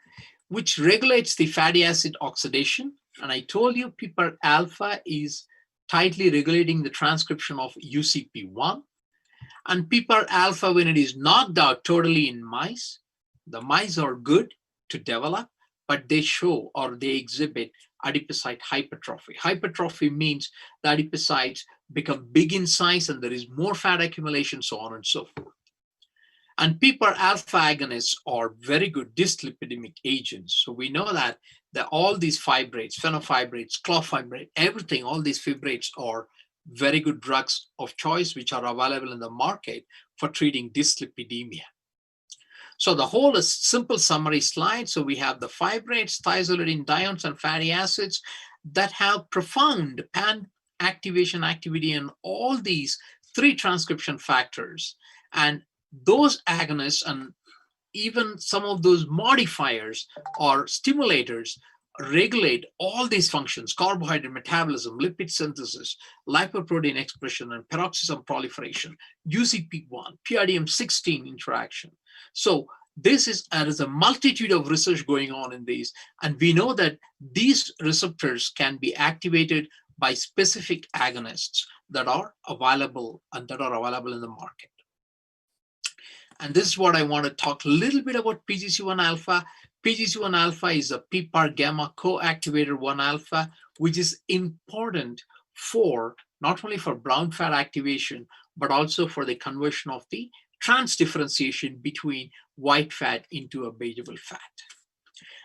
which regulates the fatty acid oxidation. And I told you PPAR alpha is tightly regulating the transcription of UCP1. And PPAR alpha, when it is knocked out totally in mice, the mice are good to develop, but they show or they exhibit adipocyte hypertrophy. Hypertrophy means the adipocytes become big in size and there is more fat accumulation, so on and so forth. And PPAR alpha agonists are very good dyslipidemic agents. So we know that all these fibrates, fenofibrates, clofibrate, everything, all these fibrates are very good drugs of choice which are available in the market for treating dyslipidemia. So the whole is simple summary slide. So we have the fibrates, thiazolidinediones, and fatty acids that have profound pan activation activity in all these 3 transcription factors. And those agonists and even some of those modifiers or stimulators regulate all these functions: carbohydrate metabolism, lipid synthesis, lipoprotein expression, and peroxisome proliferation, UCP1, PRDM16 interaction. So there is a multitude of research going on in these, and we know that these receptors can be activated by specific agonists that are available in the market. And this is what I want to talk a little bit about PGC1 alpha. PGC1 alpha is a PPAR gamma co-activator 1 alpha, which is important for not only for brown fat activation, but also for the conversion of the transdifferentiation between white fat into a beigeable fat.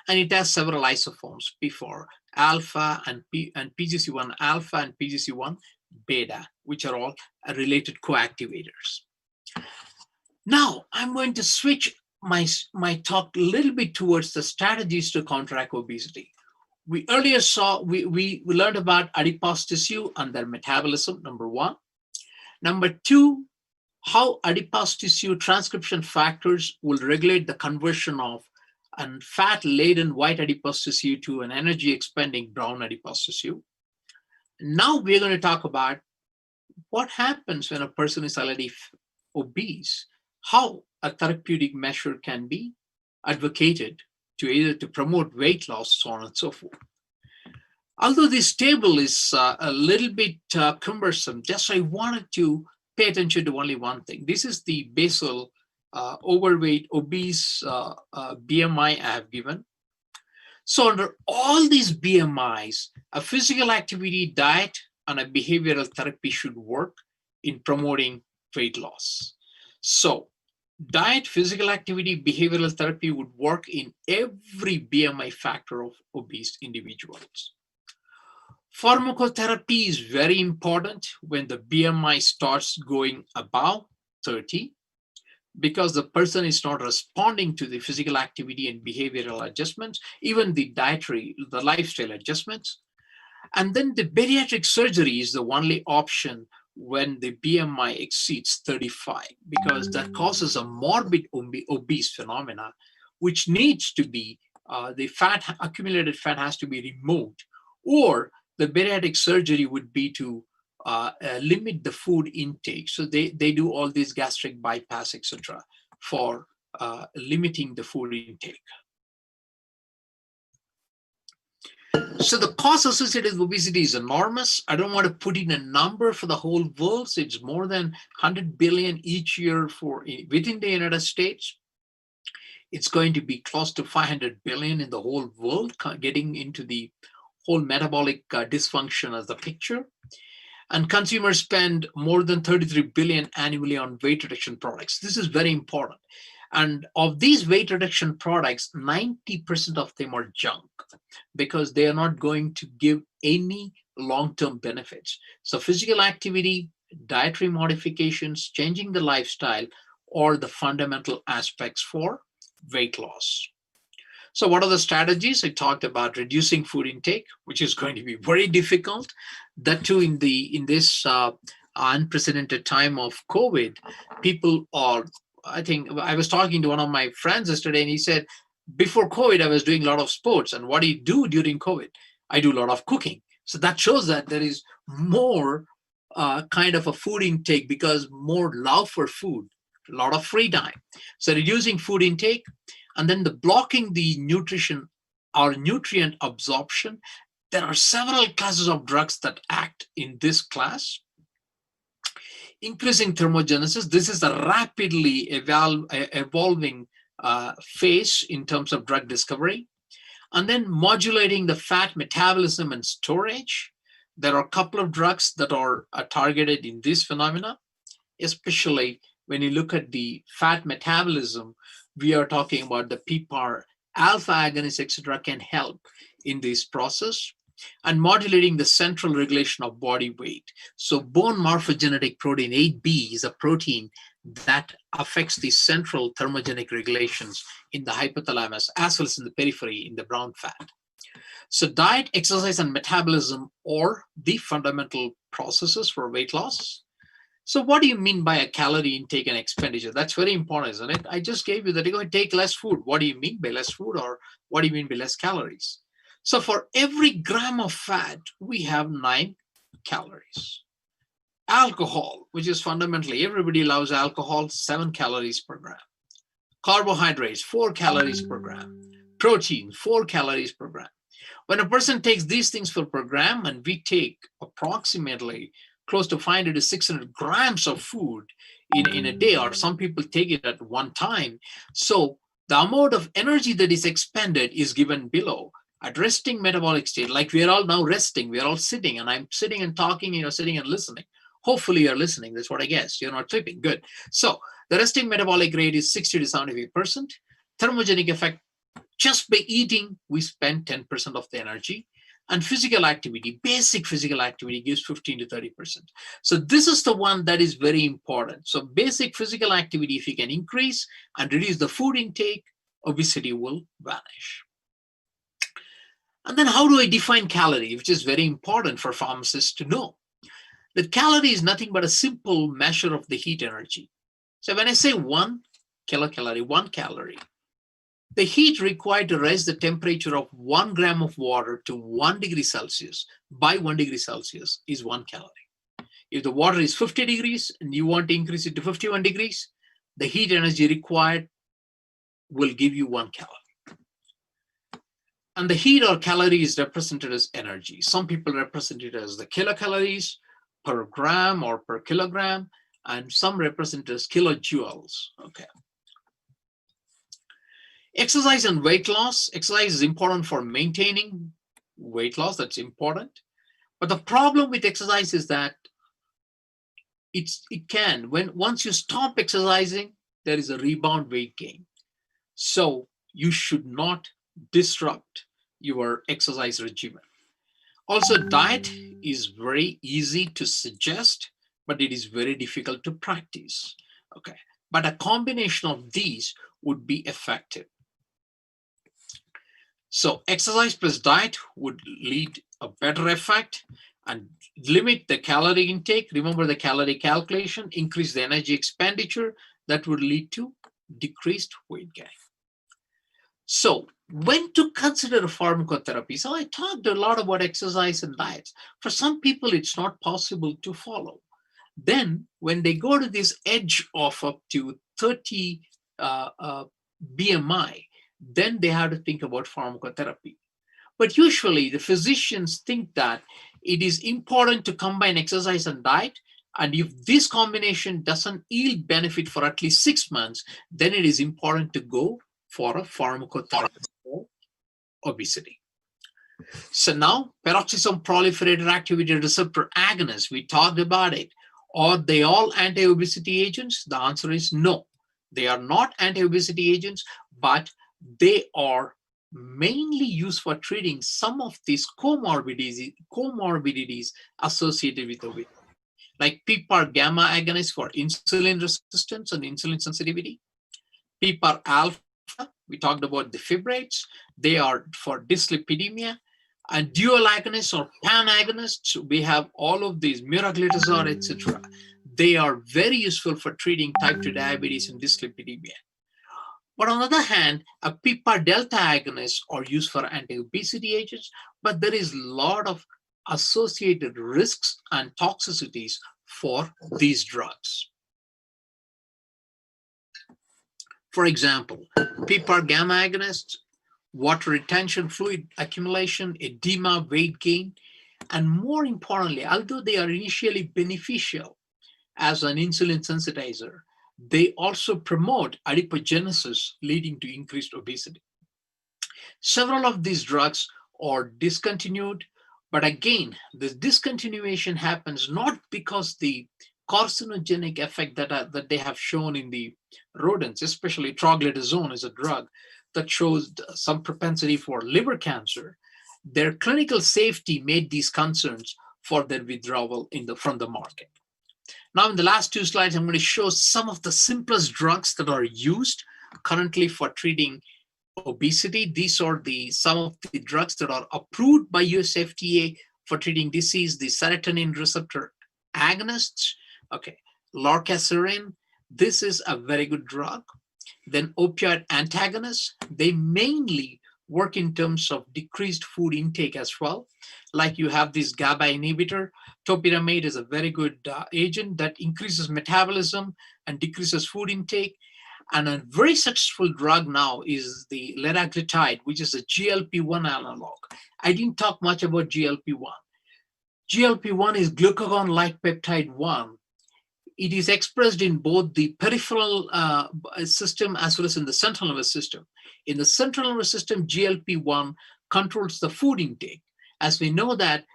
And it has several isoforms, P4 alpha and PGC1 alpha and PGC1 beta, which are all related co-activators. Now I'm going to switch my talk a little bit towards the strategies to counteract obesity. We earlier saw, we learned about adipose tissue and their metabolism, number 1. Number 2, how adipose tissue transcription factors will regulate the conversion of a fat-laden white adipose tissue to an energy-expending brown adipose tissue. Now we're going to talk about what happens when a person is already obese, how a therapeutic measure can be advocated to either to promote weight loss, so on and so forth. Although this table is a little bit cumbersome, just I wanted to pay attention to only one thing. This is the basal overweight, obese BMI I have given. So under all these BMIs, a physical activity, diet, and a behavioral therapy should work in promoting weight loss. So Diet, physical activity, behavioral therapy would work in every BMI factor of obese individuals. Pharmacotherapy is very important when the BMI starts going above 30, because the person is not responding to the physical activity and behavioral adjustments, even the lifestyle adjustments. And then the bariatric surgery is the only option when the BMI exceeds 35, because that causes a morbid obese phenomena, which needs to be, the accumulated fat has to be removed, or the bariatric surgery would be to limit the food intake. So they do all these gastric bypass, etc., for limiting the food intake. So the cost associated with obesity is enormous. I don't want to put in a number for the whole world. So it's more than 100 billion each year within the United States. It's going to be close to 500 billion in the whole world, getting into the whole metabolic dysfunction as the picture. And consumers spend more than 33 billion annually on weight reduction products. This is very important. And of these weight reduction products, 90% of them are junk, because they are not going to give any long-term benefits. So physical activity, dietary modifications, changing the lifestyle are the fundamental aspects for weight loss. So what are the strategies? I talked about reducing food intake, which is going to be very difficult. That too, in this unprecedented time of COVID, people are, I think I was talking to one of my friends yesterday, and he said, before COVID, I was doing a lot of sports. And what do you do during COVID? I do a lot of cooking. So that shows that there is more kind of a food intake, because more love for food, a lot of free time. So reducing food intake, and then the blocking the nutrition or nutrient absorption. There are several classes of drugs that act in this class. Increasing thermogenesis. This is a rapidly evolving phase in terms of drug discovery. And then modulating the fat metabolism and storage. There are a couple of drugs that are targeted in this phenomena, especially when you look at the fat metabolism. We are talking about the PPAR alpha agonists, etc., can help in this process. And modulating the central regulation of body weight. So bone morphogenetic protein 8B is a protein that affects the central thermogenic regulations in the hypothalamus, as well as in the periphery in the brown fat. So diet, exercise, and metabolism are the fundamental processes for weight loss. So what do you mean by a calorie intake and expenditure? That's very important, isn't it? I just gave you that you're going to take less food. What do you mean by less food, or what do you mean by less calories? So for every gram of fat, we have 9 calories. Alcohol, which is fundamentally, everybody loves alcohol, 7 calories per gram. Carbohydrates, 4 calories per gram. Protein, 4 calories per gram. When a person takes these things per gram, and we take approximately close to 500 to 600 grams of food in a day, or some people take it at one time. So the amount of energy that is expended is given below. At resting metabolic state, like we are all now resting, we are all sitting, and I'm sitting and talking, and you're sitting and listening. Hopefully you're listening. That's what I guess. You're not sleeping. Good. So the resting metabolic rate is 60 to 75%. Thermogenic effect, just by eating, we spend 10% of the energy. And physical activity, basic physical activity, gives 15 to 30%. So this is the one that is very important. So basic physical activity, if you can increase and reduce the food intake, obesity will vanish. And then how do I define calorie, which is very important for pharmacists to know? That calorie is nothing but a simple measure of the heat energy. So when I say 1 kilocalorie, 1 calorie, the heat required to raise the temperature of 1 gram of water to 1 degree Celsius by 1 degree Celsius is 1 calorie. If the water is 50 degrees and you want to increase it to 51 degrees, the heat energy required will give you 1 calorie. And the heat or calorie is represented as energy. Some people represent it as the kilocalories per gram or per kilogram, and some represent it as kilojoules. Okay. Exercise and weight loss. Exercise is important for maintaining weight loss. That's important. But the problem with exercise is that once you stop exercising, there is a rebound weight gain. So you should not disrupt your exercise regimen. Also, diet is very easy to suggest, but it is very difficult to practice. Okay, but a combination of these would be effective. So exercise plus diet would lead a better effect and limit the calorie intake. Remember the calorie calculation, increase the energy expenditure, that would lead to decreased weight gain. So when to consider pharmacotherapy? So I talked a lot about exercise and diets. For some people, it's not possible to follow. Then when they go to this edge of up to 30 BMI, then they have to think about pharmacotherapy. But usually the physicians think that it is important to combine exercise and diet. And if this combination doesn't yield benefit for at least 6 months, then it is important to go for a pharmacotherapy for obesity. So now, peroxisome proliferator activated receptor agonists, we talked about it. Are they all anti-obesity agents? The answer is no. They are not anti-obesity agents, but they are mainly used for treating some of these comorbidities associated with obesity, like PPAR gamma agonists for insulin resistance and insulin sensitivity. PPAR alpha, we talked about the fibrates, they are for dyslipidemia. And dual agonists or pan agonists, we have all of these, miraglitazar, etc. They are very useful for treating type 2 diabetes and dyslipidemia. But on the other hand, a PPAR delta agonists are used for anti-obesity agents, but there is a lot of associated risks and toxicities for these drugs. For example, PPAR gamma agonists, water retention, fluid accumulation, edema, weight gain, and more importantly, although they are initially beneficial as an insulin sensitizer, they also promote adipogenesis, leading to increased obesity. Several of these drugs are discontinued, but again, this discontinuation happens not because the carcinogenic effect that they have shown in the rodents, especially troglodyazone is a drug that shows some propensity for liver cancer. Their clinical safety made these concerns for their withdrawal from the market. Now, in the last 2 slides, I'm going to show some of the simplest drugs that are used currently for treating obesity. These are some of the drugs that are approved by US FDA for treating disease, the serotonin receptor agonists. Okay, lorcaserin, this is a very good drug. Then opioid antagonists, they mainly work in terms of decreased food intake as well. Like you have this GABA inhibitor. Topiramate is a very good agent that increases metabolism and decreases food intake. And a very successful drug now is the liraglutide, which is a GLP-1 analog. I didn't talk much about GLP-1. GLP-1 is glucagon-like peptide 1. It is expressed in both the peripheral system as well as in the central nervous system. In the central nervous system, GLP-1 controls the food intake. As we know that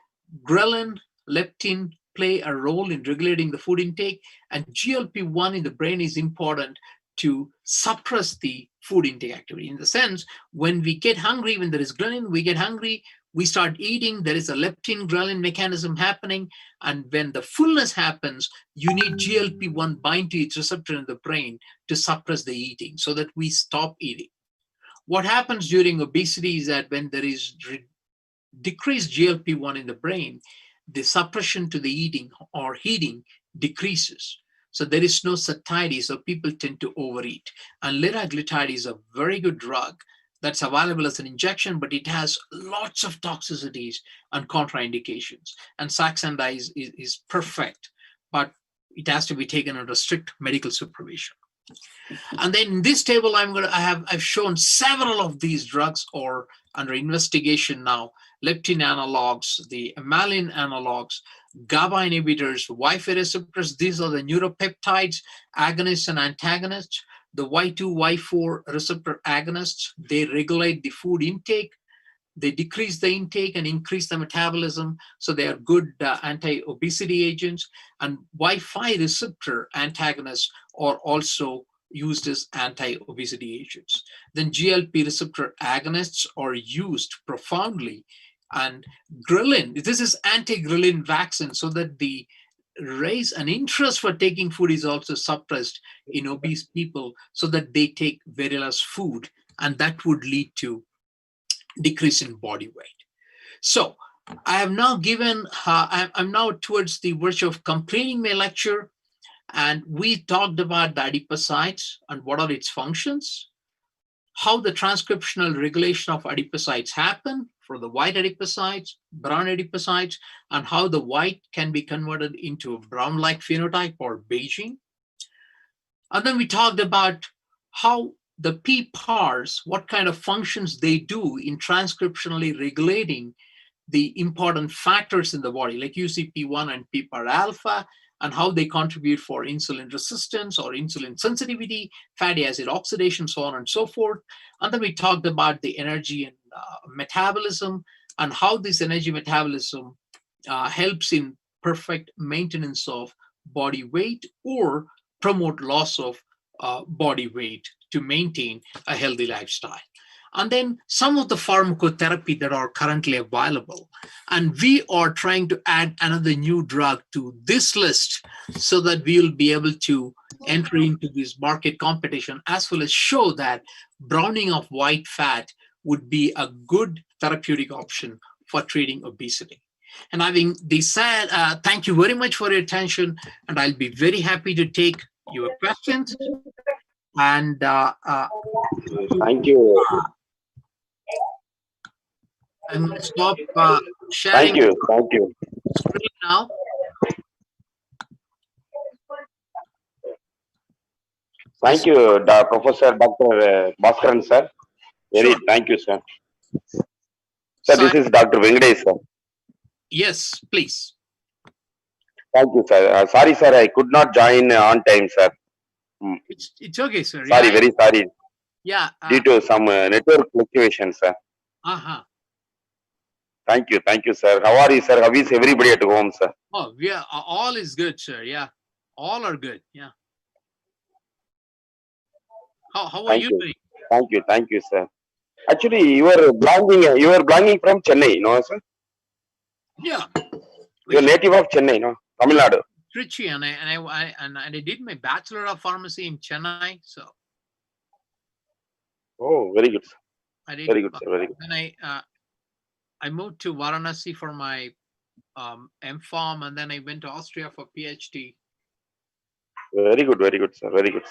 ghrelin, leptin play a role in regulating the food intake, and GLP-1 in the brain is important to suppress the food intake activity. In the sense, when we get hungry, when there is ghrelin, we get hungry, we start eating, there is a leptin ghrelin mechanism happening, and when the fullness happens, you need GLP-1 bind to its receptor in the brain to suppress the eating so that we stop eating. What happens during obesity is that when there is decreased GLP-1 in the brain, the suppression to the eating or heating decreases. So there is no satiety, so people tend to overeat. And liraglutide is a very good drug that's available as an injection, but it has lots of toxicities and contraindications. And Saxenda is perfect, but it has to be taken under strict medical supervision. And then in this table, I've shown several of these drugs are under investigation now. Leptin analogs, the amylin analogs, GABA inhibitors, Wi-Fi receptors. These are the neuropeptides, agonists and antagonists. The Y2, Y4 receptor agonists, they regulate the food intake. They decrease the intake and increase the metabolism. So they are good anti-obesity agents. And Y5 receptor antagonists are also used as anti-obesity agents. Then GLP receptor agonists are used profoundly, and ghrelin, this is anti-ghrelin vaccine, so that the raise an interest for taking food is also suppressed in obese people, so that they take very less food, and that would lead to decrease in body weight. So I have now given, I'm now towards the verge of completing my lecture, and we talked about the adipocytes and what are its functions, how the transcriptional regulation of adipocytes happen for the white adipocytes, brown adipocytes, and how the white can be converted into a brown-like phenotype or beiging. And then we talked about how the PPARs, what kind of functions they do in transcriptionally regulating the important factors in the body, like UCP1 and PPAR alpha, and how they contribute for insulin resistance or insulin sensitivity, fatty acid oxidation, so on and so forth. And then we talked about the energy and metabolism, and how this energy metabolism helps in perfect maintenance of body weight or promote loss of body weight to maintain a healthy lifestyle. And then some of the pharmacotherapy that are currently available. And we are trying to add another new drug to this list, so that we will be able to enter into this market competition, as well as show that browning of white fat would be a good therapeutic option for treating obesity. And having this said, thank you very much for your attention, and I'll be very happy to take your questions. And thank you. I'm going to stop sharing. Thank you. Screen now. Thank you, Professor Dr. Baskaran, sir. Very, Sure. Thank you, sir. Sir, this is Dr. Venkatesh, sir. Yes, please. Thank you, sir. Sorry, sir, I could not join on time, sir. It's okay, sir. Sorry, Yeah, very sorry. Yeah. Due to some network fluctuations, sir. Thank you, sir. How are you, sir? How is everybody at home, sir? Oh, yeah, all is good, sir. Yeah, all are good. Yeah. How are you doing? Thank you, sir. Actually, you are belonging from Chennai, no, sir? Yeah. You're native of Chennai, no? Tamil Nadu. Trichy, and I did my Bachelor of Pharmacy in Chennai. So. Oh, very good, sir. I did. Very good, sir. Very good. Then I moved to Varanasi for my M.Pharm, and then I went to Austria for Ph.D. Very good, sir. Very good.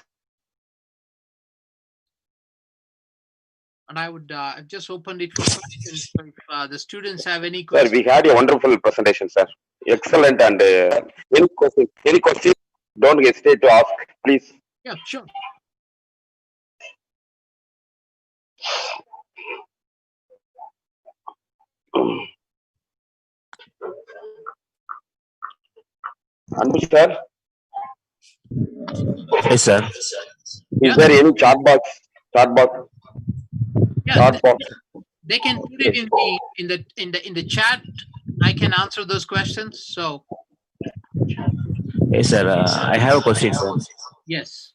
And I would I've just opened it for questions. So if the students have any questions. Sir, we had a wonderful presentation, sir. Excellent. And any questions, don't hesitate to ask, please. Yeah, sure. Anbu, sir? Yes, sir. Is there any chat box? Yeah, they can put it in the chat. I can answer those questions. So. Yes, sir. I have a question, sir. Yes.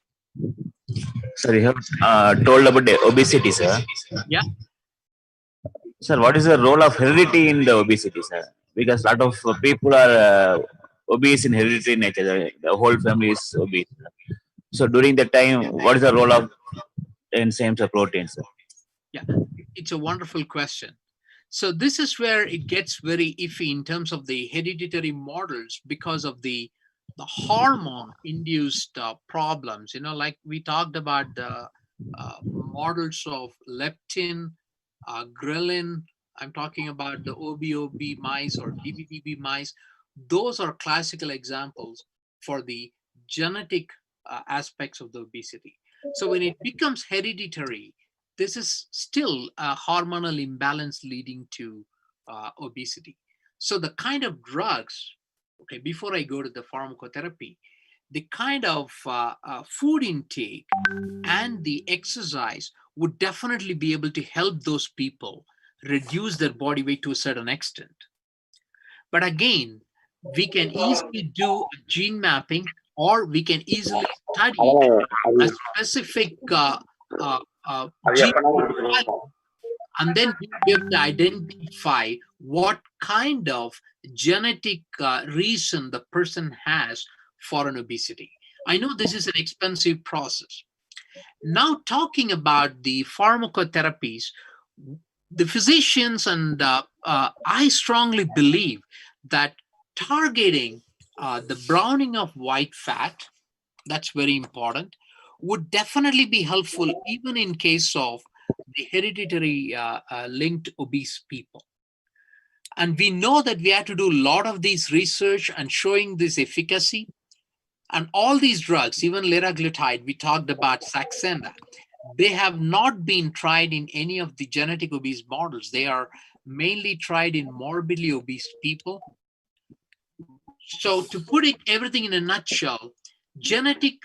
Sir, you have told about the obesity, sir. Yeah. Sir, what is the role of heredity in the obesity, sir? Because a lot of people are obese in hereditary nature. The whole family is obese. So during that time, what is the role of enzymes or proteins, sir? Yeah, it's a wonderful question. So this is where it gets very iffy in terms of the hereditary models, because of the hormone-induced problems. You know, like we talked about the models of leptin, ghrelin. I'm talking about the OBOB mice or DBDB mice. Those are classical examples for the genetic aspects of the obesity. So when it becomes hereditary, this is still a hormonal imbalance leading to obesity. So the kind of drugs, okay, before I go to the pharmacotherapy, the kind of food intake and the exercise would definitely be able to help those people reduce their body weight to a certain extent. But again, we can easily do gene mapping or we can easily study a specific gene profile, and then we'll be able to identify what kind of genetic reason the person has for an obesity. I know this is an expensive process. Now, talking about the pharmacotherapies, the physicians and I strongly believe that targeting the browning of white fat, that's very important, would definitely be helpful even in case of the hereditary linked obese people. And we know that we have to do a lot of these research and showing this efficacy. And all these drugs, even liraglutide, we talked about Saxenda, they have not been tried in any of the genetic obese models. They are mainly tried in morbidly obese people. So to put it everything in a nutshell, genetic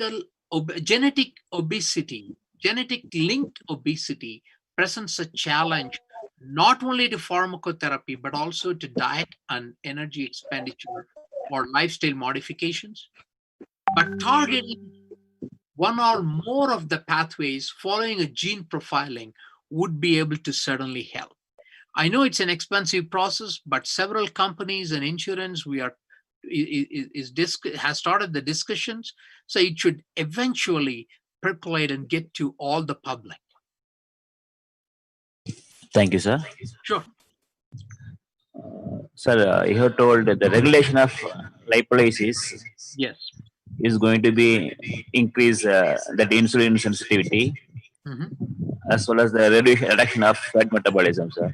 obesity, genetic linked obesity presents a challenge not only to pharmacotherapy, but also to diet and energy expenditure or lifestyle modifications. But targeting one or more of the pathways following a gene profiling would be able to certainly help. I know it's an expensive process, but several companies and insurance has started the discussions, so it should eventually percolate and get to all the public. Thank you, sir. Sure. Sir, you have told that the regulation of lipolysis Yes. is going to be increase that insulin sensitivity, as well as the reduction of fat metabolism, sir.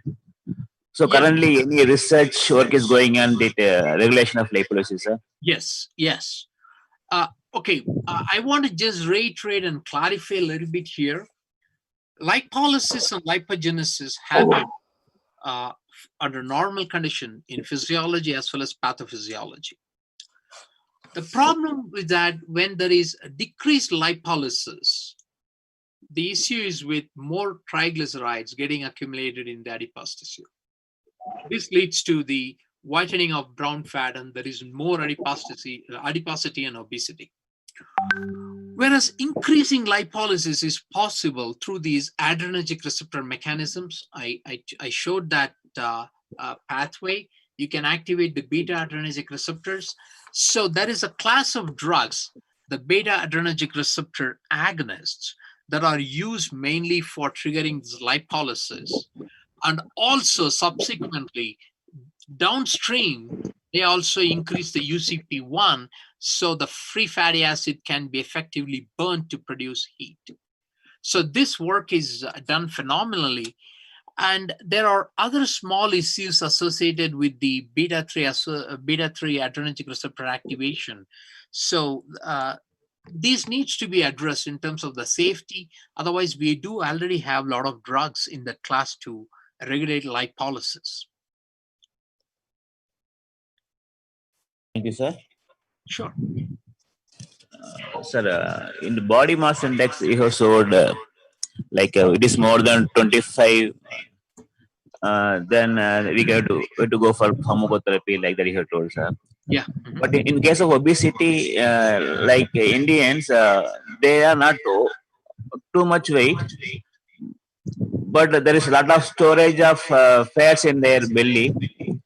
So Yes. currently, any research work is going on with regulation of lipolysis, sir? Yes, yes. Okay, I want to just reiterate and clarify a little bit here. Lipolysis and lipogenesis happen under normal condition in physiology as well as pathophysiology. The problem with that, when there is a decreased lipolysis, the issue is with more triglycerides getting accumulated in the adipose tissue. This leads to the whitening of brown fat, and there is more adiposity and obesity. Whereas increasing lipolysis is possible through these adrenergic receptor mechanisms. I showed that pathway. You can activate the beta adrenergic receptors. So there is a class of drugs, the beta adrenergic receptor agonists, that are used mainly for triggering this lipolysis. And also subsequently, downstream, they also increase the UCP1, so the free fatty acid can be effectively burned to produce heat. So this work is done phenomenally. And there are other small issues associated with the beta-3 adrenergic receptor activation. So these needs to be addressed in terms of the safety. Otherwise, we do already have a lot of drugs in that class to regulate lipolysis. Thank you, sir. Sure. Sir, in the body mass index, you have showed it is more than 25. Then we have to go for pharmacotherapy, like that you have told, sir. Yeah. But in case of obesity, like Indians, they are not too much weight, but there is a lot of storage of fats in their belly.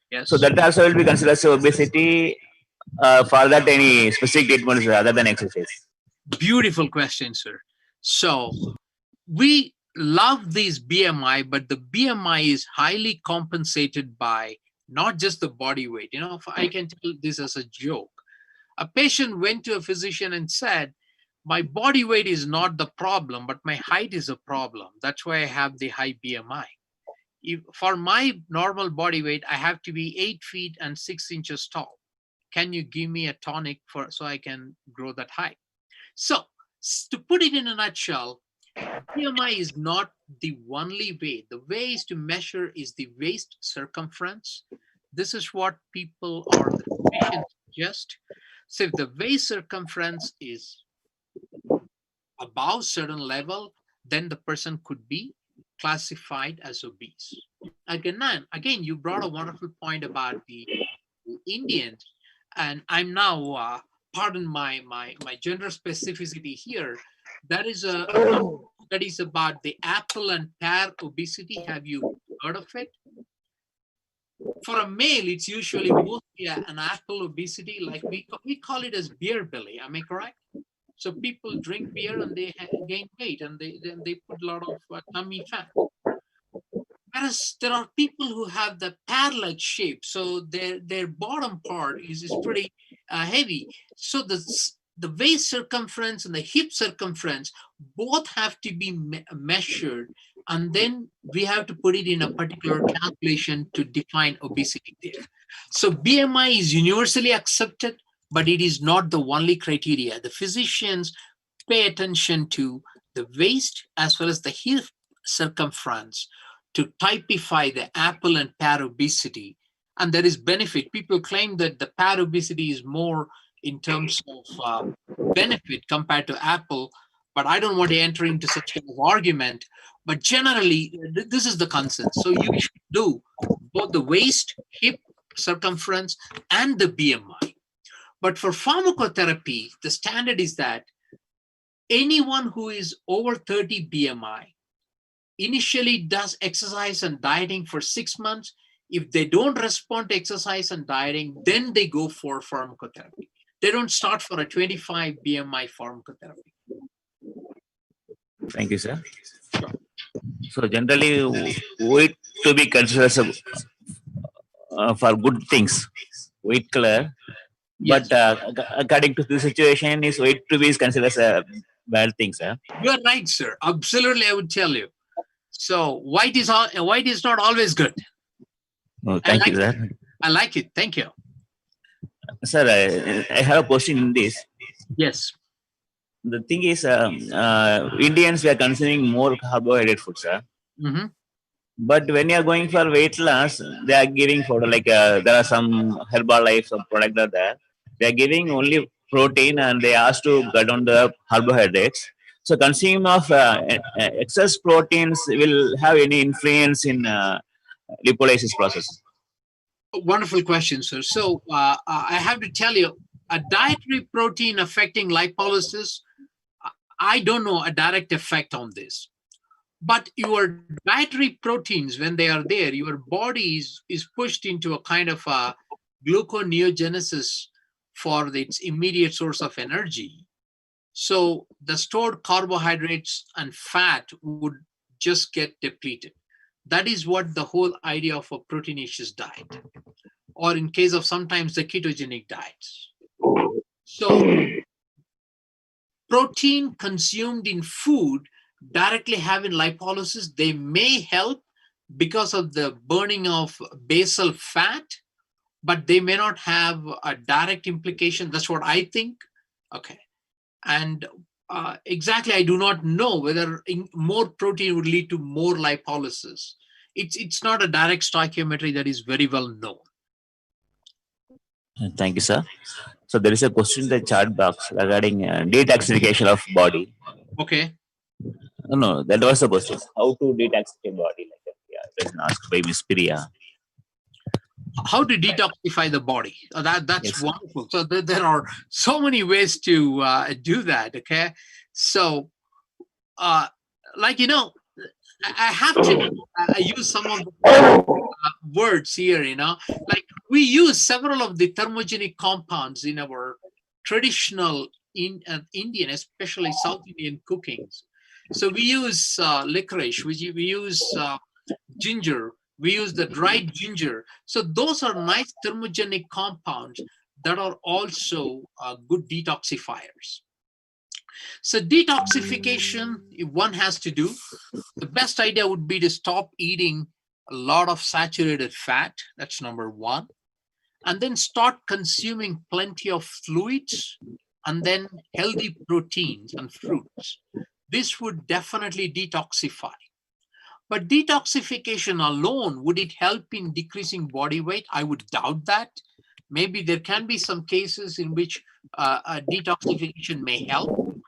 Yes. So that also will be considered as obesity. For that, any specific treatments other than exercise? Beautiful question, sir. So we love these BMI, but the BMI is highly compensated by not just the body weight. You know, if I can tell this as a joke. A patient went to a physician and said, my body weight is not the problem, but my height is a problem. That's why I have the high BMI. For my normal body weight, I have to be 8 feet and 6 inches tall. Can you give me a tonic so I can grow that height? So to put it in a nutshell, BMI is not the only way. The way is to measure is the waist circumference. This is what people or the patients suggest. So if the waist circumference is above certain level, then the person could be classified as obese. Again, you brought a wonderful point about the Indians, and I'm now pardon my gender specificity here, that is that is about the apple and pear obesity. Have you heard of it? For a male, it's usually mostly an apple obesity, like we call it as beer belly. Am I correct? So people drink beer and they gain weight, and they put a lot of tummy fat. Whereas there are people who have the pear-like shape, so their bottom part is pretty heavy. So the waist circumference and the hip circumference both have to be measured, and then we have to put it in a particular calculation to define obesity there. So BMI is universally accepted, but it is not the only criteria. The physicians pay attention to the waist as well as the hip circumference to typify the apple and pear obesity. And there is benefit. People claim that the pear obesity is more in terms of benefit compared to apple, but I don't want to enter into such kind of argument. But generally, this is the consensus. So you should do both the waist, hip circumference, and the BMI. But for pharmacotherapy, the standard is that anyone who is over 30 BMI initially does exercise and dieting for 6 months. If they don't respond to exercise and dieting, then they go for pharmacotherapy. They don't start for a 25 BMI pharmacotherapy. Thank you, sir. So generally, weight to be considered for good things, weight color. Yes. But according to the situation, is weight to be considered as a bad thing, sir. You're right, sir. Absolutely, I would tell you. So white is not always good. Oh, thank you, sir. I like it. Thank you. Sir, I have a question in this. Yes. The thing is, Indians, we are consuming more carbohydrate food, sir. Mm-hmm. But when you are going for weight loss, they are giving for like there are some Herbalife, some product are there. They are giving only protein, and they ask to cut down the carbohydrates. So consumption of excess proteins will have any influence in lipolysis process? Wonderful question, sir. So I have to tell you, a dietary protein affecting lipolysis, I don't know a direct effect on this. But your dietary proteins, when they are there, your body is pushed into a kind of a gluconeogenesis for its immediate source of energy. So the stored carbohydrates and fat would just get depleted. That is what the whole idea of a proteinaceous diet, or in case of sometimes the ketogenic diets. So protein consumed in food directly having lipolysis, they may help because of the burning of basal fat, but they may not have a direct implication. That's what I think. Okay. And exactly, I do not know whether more protein would lead to more lipolysis. It's not a direct stoichiometry that is very well known. Thank you, sir. So there is a question in the chat box regarding detoxification of body. Okay. No, that was the question. How to detoxify body? Like that. Yeah, it was asked by Miss Priya. How to detoxify the body? That's Yes. wonderful. So there are so many ways to do that. Okay, so like I have to use some of the words here. Like we use several of the thermogenic compounds in our traditional Indian, especially South Indian cookings. So we use licorice, we use ginger. We use the dried ginger. So those are nice thermogenic compounds that are also good detoxifiers. So detoxification, if one has to do, the best idea would be to stop eating a lot of saturated fat. That's number one. And then start consuming plenty of fluids and then healthy proteins and fruits. This would definitely detoxify. But detoxification alone, would it help in decreasing body weight? I would doubt that. Maybe there can be some cases in which detoxification may help.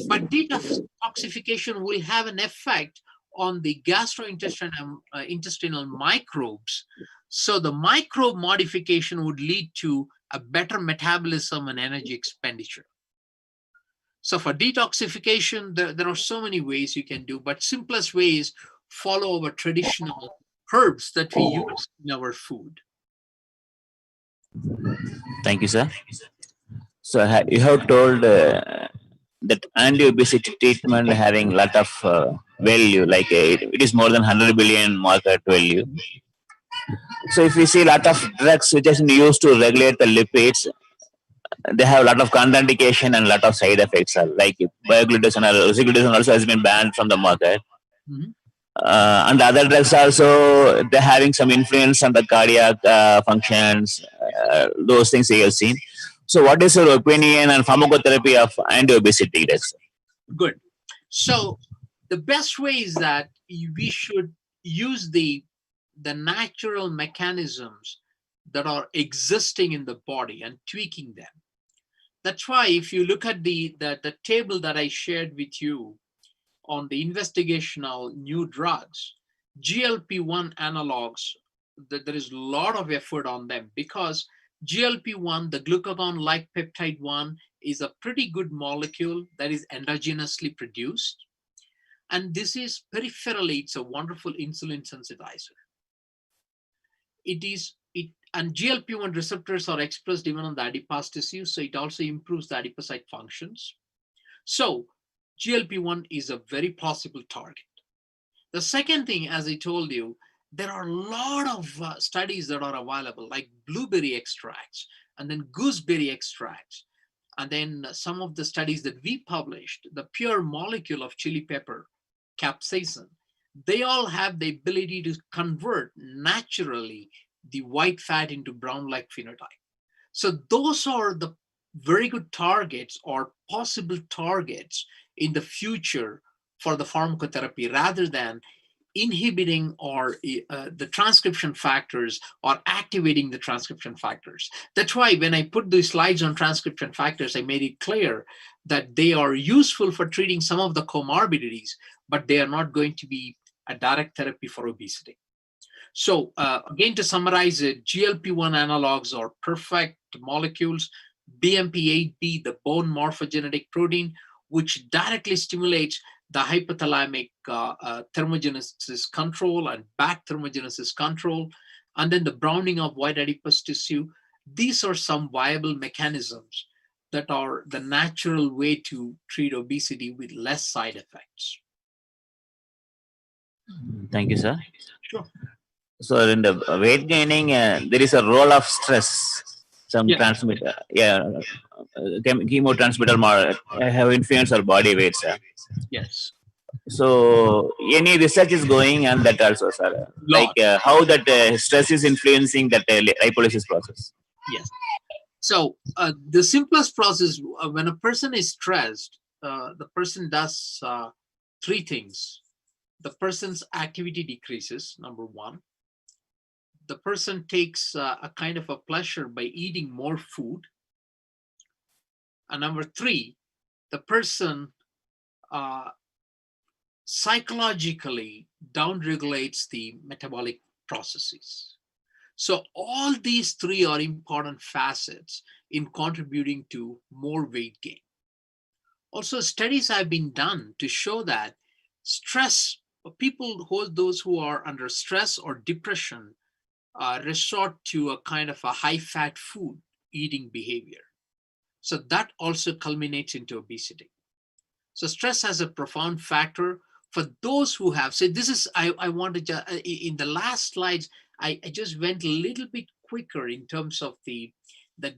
But detoxification will have an effect on the gastrointestinal microbes. So the microbe modification would lead to a better metabolism and energy expenditure. So for detoxification, there are so many ways you can do, but simplest way is follow our traditional herbs that we use in our food. Thank you, sir. So you have told that anti-obesity treatment having lot of value, like it is more than 100 billion market value. So if we see lot of drugs which is used to regulate the lipids, they have a lot of contraindication and a lot of side effects. Like bioglutamate or rosiglitazone also has been banned from the market. Mhm. And the other drugs also, they're having some influence on the cardiac functions, those things we have seen. So what is your opinion on pharmacotherapy of anti-obesity drugs? Good. So the best way is that we should use the natural mechanisms that are existing in the body and tweaking them. That's why if you look at the table that I shared with you on the investigational new drugs, GLP-1 analogs, there is a lot of effort on them because GLP-1, the glucagon-like peptide 1, is a pretty good molecule that is endogenously produced. And this is peripherally, it's a wonderful insulin sensitizer. And GLP-1 receptors are expressed even on the adipose tissue, so it also improves the adipocyte functions. So GLP-1 is a very possible target. The second thing, as I told you, there are a lot of studies that are available, like blueberry extracts, and then gooseberry extracts, and then some of the studies that we published, the pure molecule of chili pepper, capsaicin, they all have the ability to convert naturally the white fat into brown-like phenotype. So those are the very good targets or possible targets in the future for the pharmacotherapy, rather than inhibiting or the transcription factors or activating the transcription factors. That's why when I put these slides on transcription factors, I made it clear that they are useful for treating some of the comorbidities, but they are not going to be a direct therapy for obesity. So again, to summarize it, GLP-1 analogs are perfect molecules. BMP8B, the bone morphogenetic protein, which directly stimulates the hypothalamic thermogenesis control and back thermogenesis control, and then the browning of white adipose tissue. These are some viable mechanisms that are the natural way to treat obesity with less side effects. Thank you, sir. Sure. So in the weight gaining, there is a role of stress. Some transmitter, chemotransmitter have influenced our body weight, sir. Yes. So any research is going on that also, sir. Like how that stress is influencing that lipolysis process. Yes. So the simplest process, when a person is stressed, the person does three things. The person's activity decreases, number one. The person takes a kind of a pleasure by eating more food. And number three, the person psychologically downregulates the metabolic processes. So all these three are important facets in contributing to more weight gain. Also, studies have been done to show that stress, those who are under stress or depression, resort to a kind of a high-fat food eating behavior. So that also culminates into obesity. So stress has a profound factor for those who have. So this is, I wanted to, in the last slides, I just went a little bit quicker in terms of the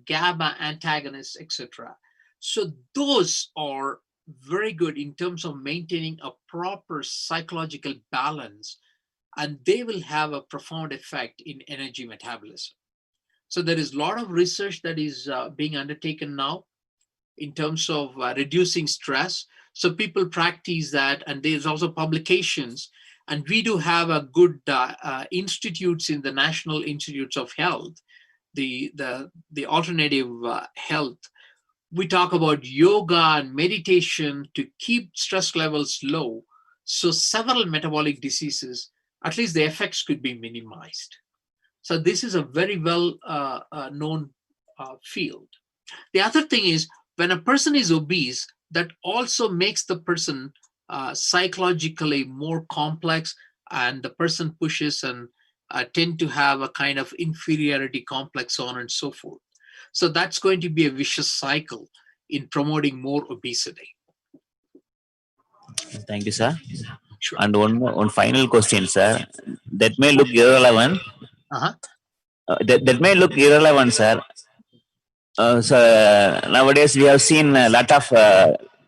GABA antagonists, etc. So those are very good in terms of maintaining a proper psychological balance, and they will have a profound effect in energy metabolism. So there is a lot of research that is being undertaken now in terms of reducing stress. So people practice that, and there's also publications, and we do have a good institutes in the National Institutes of Health, the alternative health. We talk about yoga and meditation to keep stress levels low, so several metabolic diseases, at least the effects could be minimized. So this is a very well known field. The other thing is, when a person is obese, that also makes the person psychologically more complex, and the person pushes and tend to have a kind of inferiority complex, so on and so forth. So that's going to be a vicious cycle in promoting more obesity. Thank you, sir. Sure. And one final question, sir. That may look irrelevant. Uh-huh. That may look irrelevant, sir. So nowadays we have seen a lot of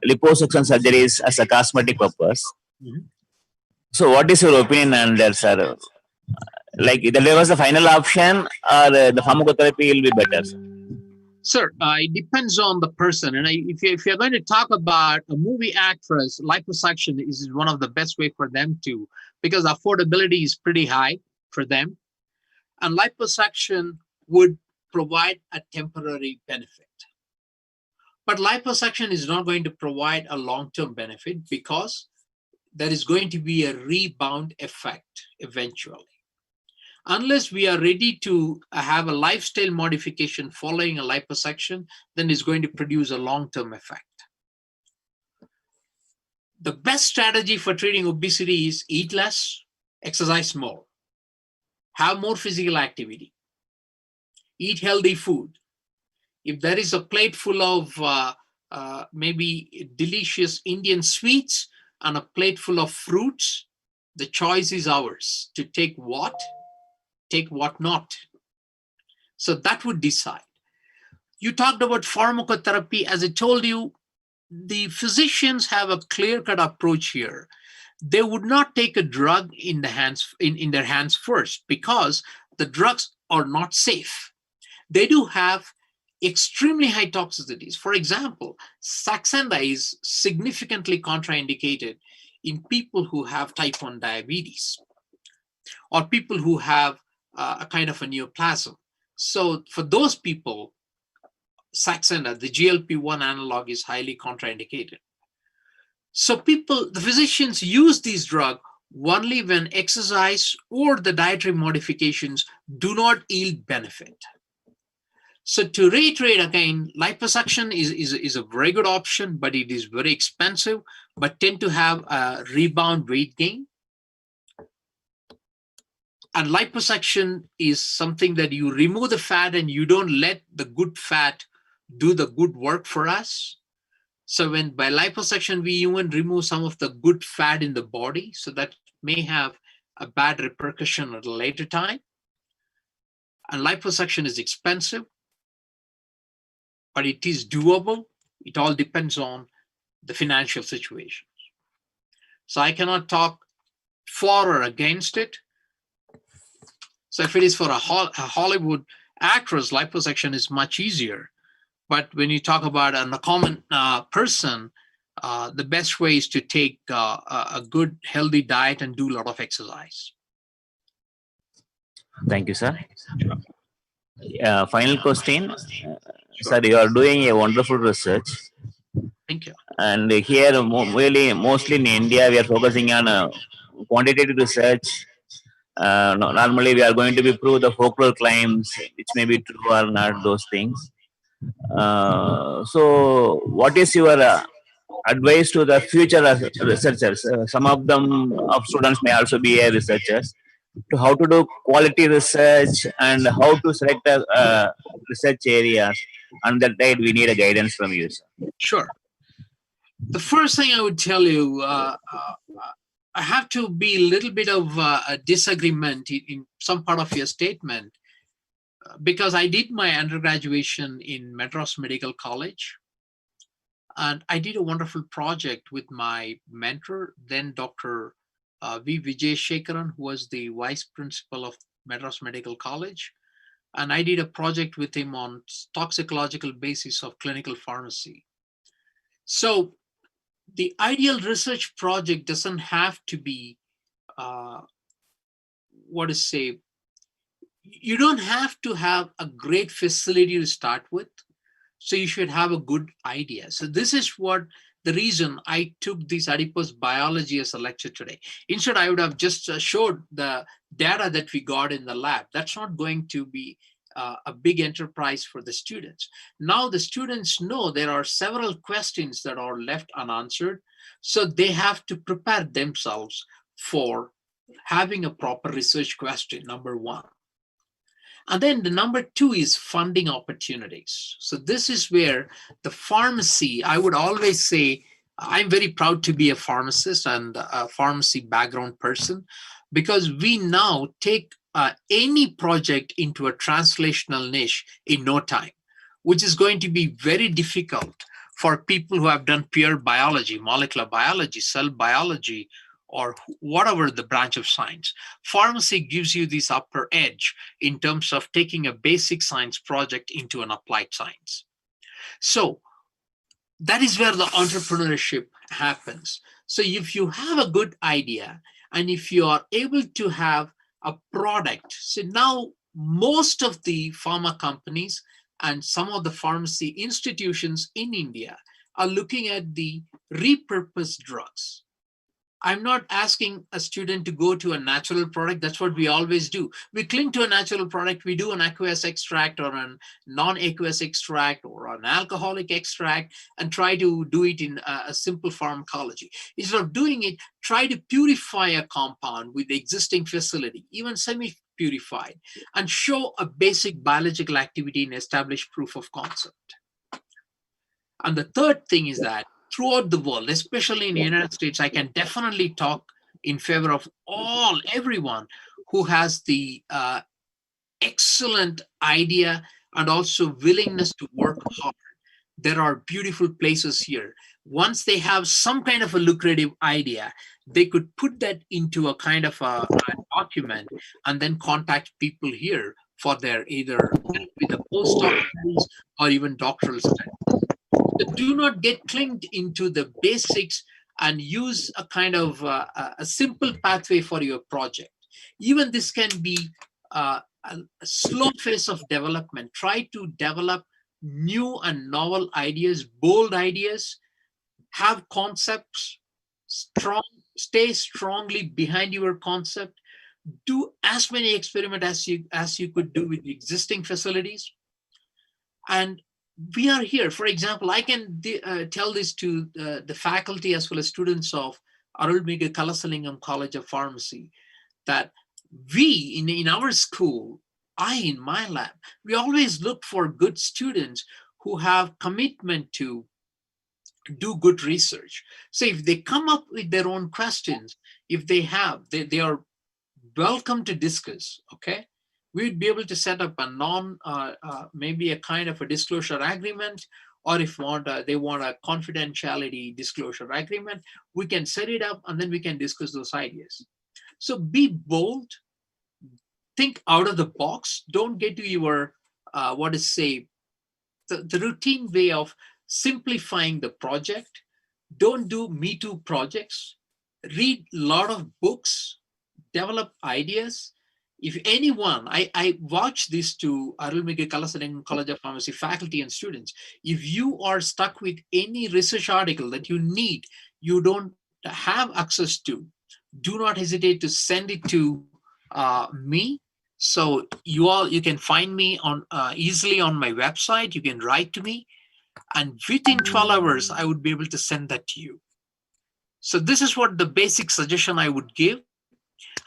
liposuction surgeries as a cosmetic purpose. Mhm. So what is your opinion on that, sir? Like, there was a final option, or the pharmacotherapy will be better, sir? Sir, it depends on the person. And if you're going to talk about a movie actress, liposuction is one of the best way for them to, because affordability is pretty high for them. And liposuction would provide a temporary benefit. But liposuction is not going to provide a long-term benefit, because there is going to be a rebound effect eventually. Unless we are ready to have a lifestyle modification following a liposuction, then it's going to produce a long-term effect. The best strategy for treating obesity is eat less, exercise more, have more physical activity, eat healthy food. If there is a plate full of maybe delicious Indian sweets and a plate full of fruits, the choice is ours to take what not. So that would decide. You talked about pharmacotherapy. As I told you, the physicians have a clear-cut approach here. They would not take a drug in their hands first, because the drugs are not safe. They do have extremely high toxicities. For example, Saxenda is significantly contraindicated in people who have type 1 diabetes, or people who have a kind of a neoplasm. So for those people, Saxenda, the GLP-1 analog, is highly contraindicated. So the physicians use these drugs only when exercise or the dietary modifications do not yield benefit. So to reiterate again, liposuction is a very good option, but it is very expensive, but tend to have a rebound weight gain. And liposuction is something that you remove the fat and you don't let the good fat do the good work for us. So when by liposuction, we even remove some of the good fat in the body, so that may have a bad repercussion at a later time. And liposuction is expensive, but it is doable. It all depends on the financial situations. So I cannot talk for or against it. So if it is for a Hollywood actress, liposuction is much easier. But when you talk about a common person, the best way is to take a good, healthy diet and do a lot of exercise. Thank you, sir. Final question. Sir, you are doing a wonderful research. Thank you. And here, really, mostly in India, we are focusing on quantitative research. Normally, we are going to be prove the folklore claims, which may be true or not, those things. So, what is your advice to the future researchers? Some of students may also be researchers, to how to do quality research and how to select research areas. On that side, we need a guidance from you, sir. Sure. The first thing I would tell you, I have to be a little bit of a disagreement in some part of your statement, because I did my undergraduation in Madras Medical College, and I did a wonderful project with my mentor, then Dr. V. Vijayshekaran, who was the vice principal of Madras Medical College. And I did a project with him on toxicological basis of clinical pharmacy. So the ideal research project doesn't have to be, you don't have to have a great facility to start with. So you should have a good idea. So this is what the reason I took this adipose biology as a lecture today. Instead, I would have just showed the data that we got in the lab. That's not going to be a big enterprise for the students. Now the students know there are several questions that are left unanswered, so they have to prepare themselves for having a proper research question, number one. And then the number two is funding opportunities. So this is where the pharmacy, I would always say, I'm very proud to be a pharmacist and a pharmacy background person, because we now take any project into a translational niche in no time, which is going to be very difficult for people who have done pure biology, molecular biology, cell biology, or whatever the branch of science. Pharmacy gives you this upper edge in terms of taking a basic science project into an applied science. So that is where the entrepreneurship happens. So if you have a good idea, and if you are able to have a product, so now most of the pharma companies and some of the pharmacy institutions in India are looking at the repurposed drugs. I'm not asking a student to go to a natural product. That's what we always do. We cling to a natural product. We do an aqueous extract or a non-aqueous extract or an alcoholic extract and try to do it in a simple pharmacology. Instead of doing it, try to purify a compound with the existing facility, even semi-purified, and show a basic biological activity and establish proof of concept. And the third thing is that throughout the world, especially in the United States, I can definitely talk in favor of everyone who has the excellent idea and also willingness to work hard. There are beautiful places here. Once they have some kind of a lucrative idea, they could put that into a kind of a document and then contact people here for their either with the postdoc studies or even doctoral studies. Do not get clinged into the basics and use a kind of a simple pathway for your project. Even this can be a slow phase of development. Try to develop new and novel ideas, bold ideas, have concepts, stay strongly behind your concept, do as many experiments as you could do with the existing facilities. And we are here. For example, I can tell this to the faculty as well as students of Arulmigu Kalasalingam College of Pharmacy, that we in our school, in my lab, we always look for good students who have commitment to do good research. So if they come up with their own questions, if they are welcome to discuss, okay? We'd be able to set up a maybe a kind of a disclosure agreement, or if they want a confidentiality disclosure agreement, we can set it up and then we can discuss those ideas. So be bold, think out of the box, don't get to your, the routine way of simplifying the project. Don't do Me Too projects, read a lot of books, develop ideas. If anyone, I vouch this to Arulmigu Kalasalingam College of Pharmacy faculty and students. If you are stuck with any research article that you need, you don't have access to, do not hesitate to send it to me. So you can find me on easily on my website. You can write to me, and within 12 hours, I would be able to send that to you. So this is what the basic suggestion I would give.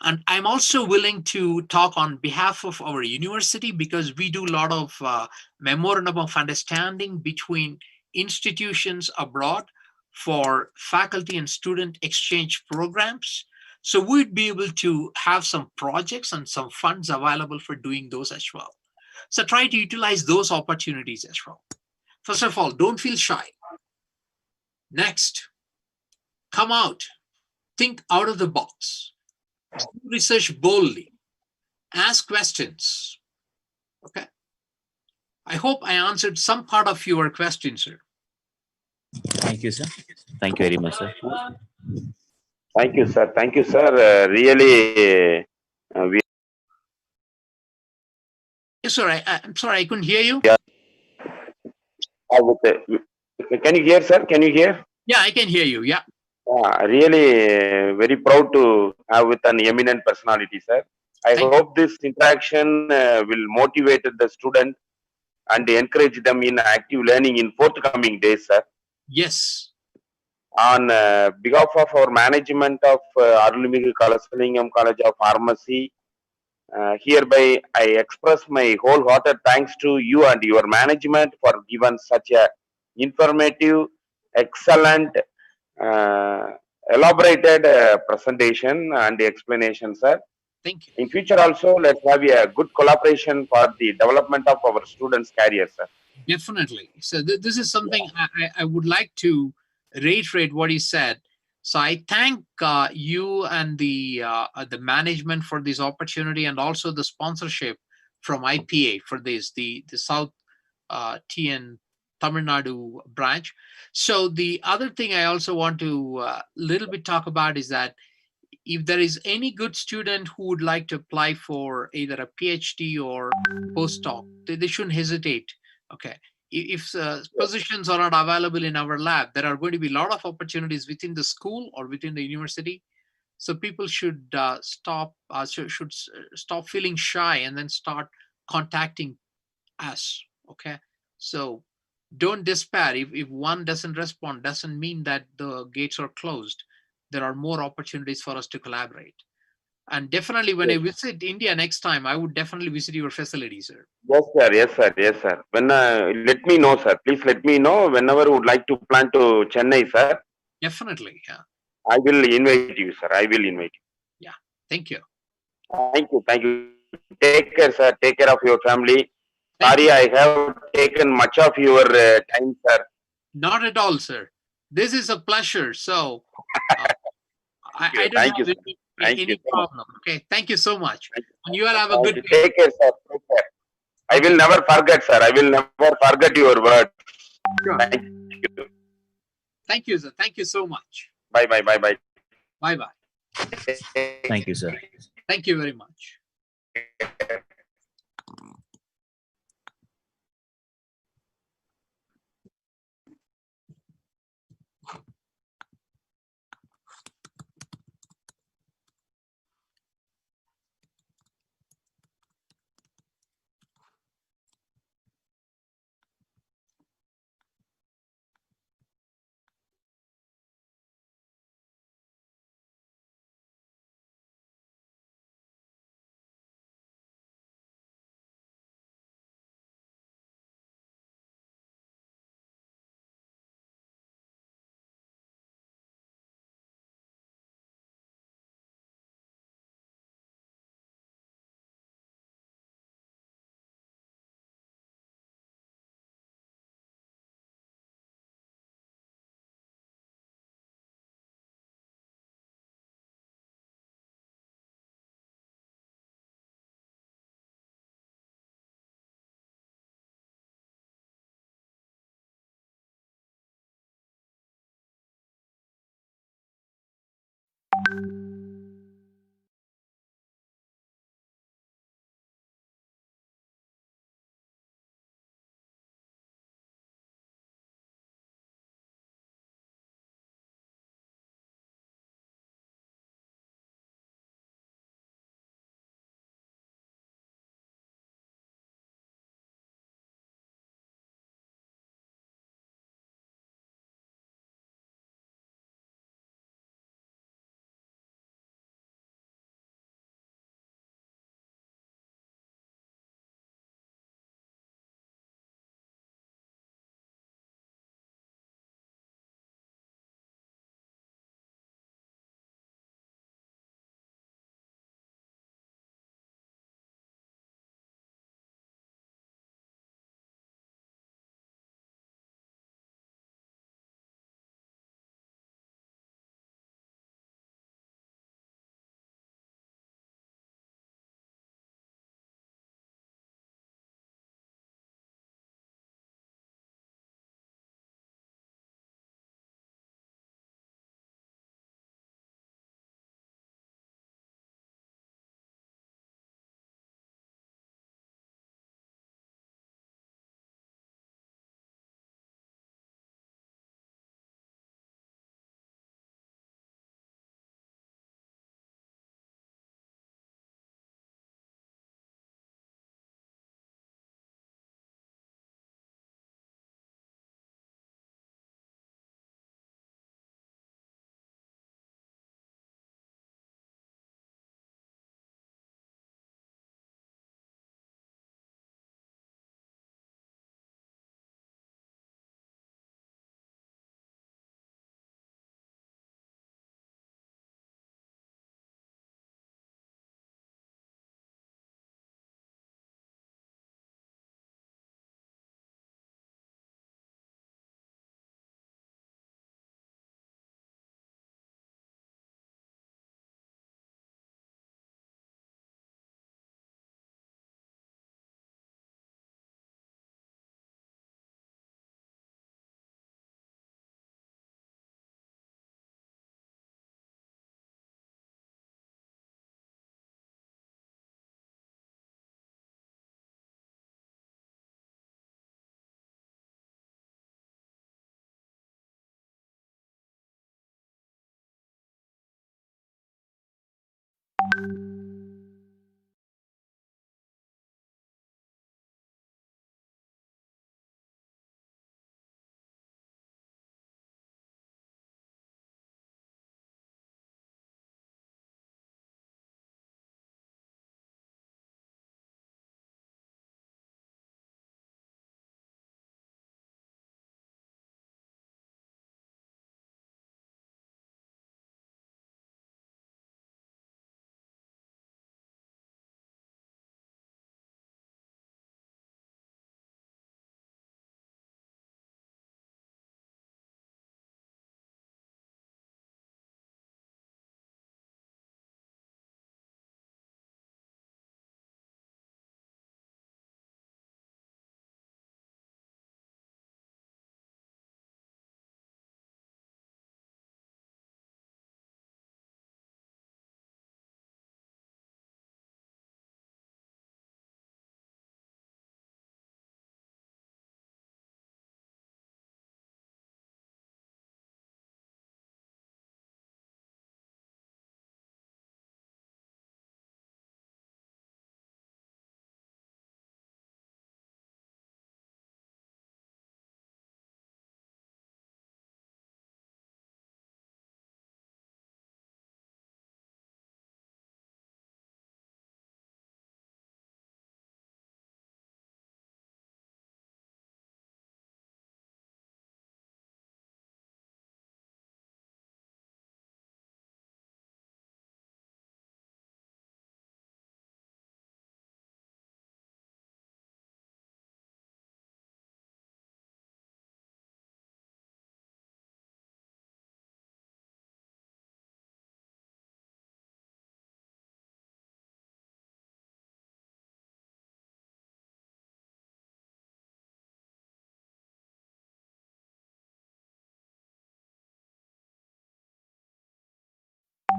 And I'm also willing to talk on behalf of our university, because we do a lot of memorandum of understanding between institutions abroad for faculty and student exchange programs. So we'd be able to have some projects and some funds available for doing those as well. So try to utilize those opportunities as well. First of all, don't feel shy. Next, come out, think out of the box. Do research boldly, ask questions. Okay. I hope I answered some part of your question, sir. Thank you, sir. Thank you very much, sir. Thank you, sir. Thank you, sir. Really, we. Yes, sir. I'm sorry, I couldn't hear you. Yeah. Can you hear, sir? Can you hear? Yeah, I can hear you. Yeah. Really very proud to have with an eminent personality, sir. I Thank hope this interaction will motivate the student and encourage them in active learning in forthcoming days, sir. Yes. On behalf of our management of Arulmigu Kalasalingam College of Pharmacy, hereby I express my wholehearted thanks to you and your management for giving such a informative, excellent, uh, elaborated presentation and explanation, sir. Thank you. In future also, let's have a good collaboration for the development of our students' careers, sir. Definitely. So this is something I would like to reiterate what he said. So I thank you and the management for this opportunity, and also the sponsorship from IPA for this, the South TN Tamil Nadu branch. So the other thing I also want to little bit talk about is that if there is any good student who would like to apply for either a PhD or postdoc, they shouldn't hesitate. Okay. If positions are not available in our lab, there are going to be a lot of opportunities within the school or within the university. So people should stop feeling shy and then start contacting us. Okay. So don't despair. If one doesn't respond, doesn't mean that the gates are closed. There are more opportunities for us to collaborate. And definitely when I visit India next time, I would definitely visit your facility, sir. Yes, sir. Yes, sir. Yes, sir. When let me know, sir. Please let me know whenever you would like to plan to Chennai, sir. Definitely. Yeah. I will invite you, sir. I will invite you. Yeah. Thank you. Thank you. Thank you. Take care, sir. Take care of your family. Thank Sorry, you. I have taken much of your time, sir. Not at all, sir. This is a pleasure. So uh, I don't Thank you, have sir. Thank you any so much. problem. Okay. Thank you so much. Thank you. And you all have a Thank good you. day. Take care, sir. Take care. I Okay. will never forget, sir. I will never forget your words. Sure. Thank you. Thank you, sir. Thank you so much. Bye, bye, bye, bye. Bye bye. Thank you, sir. Thank you very much.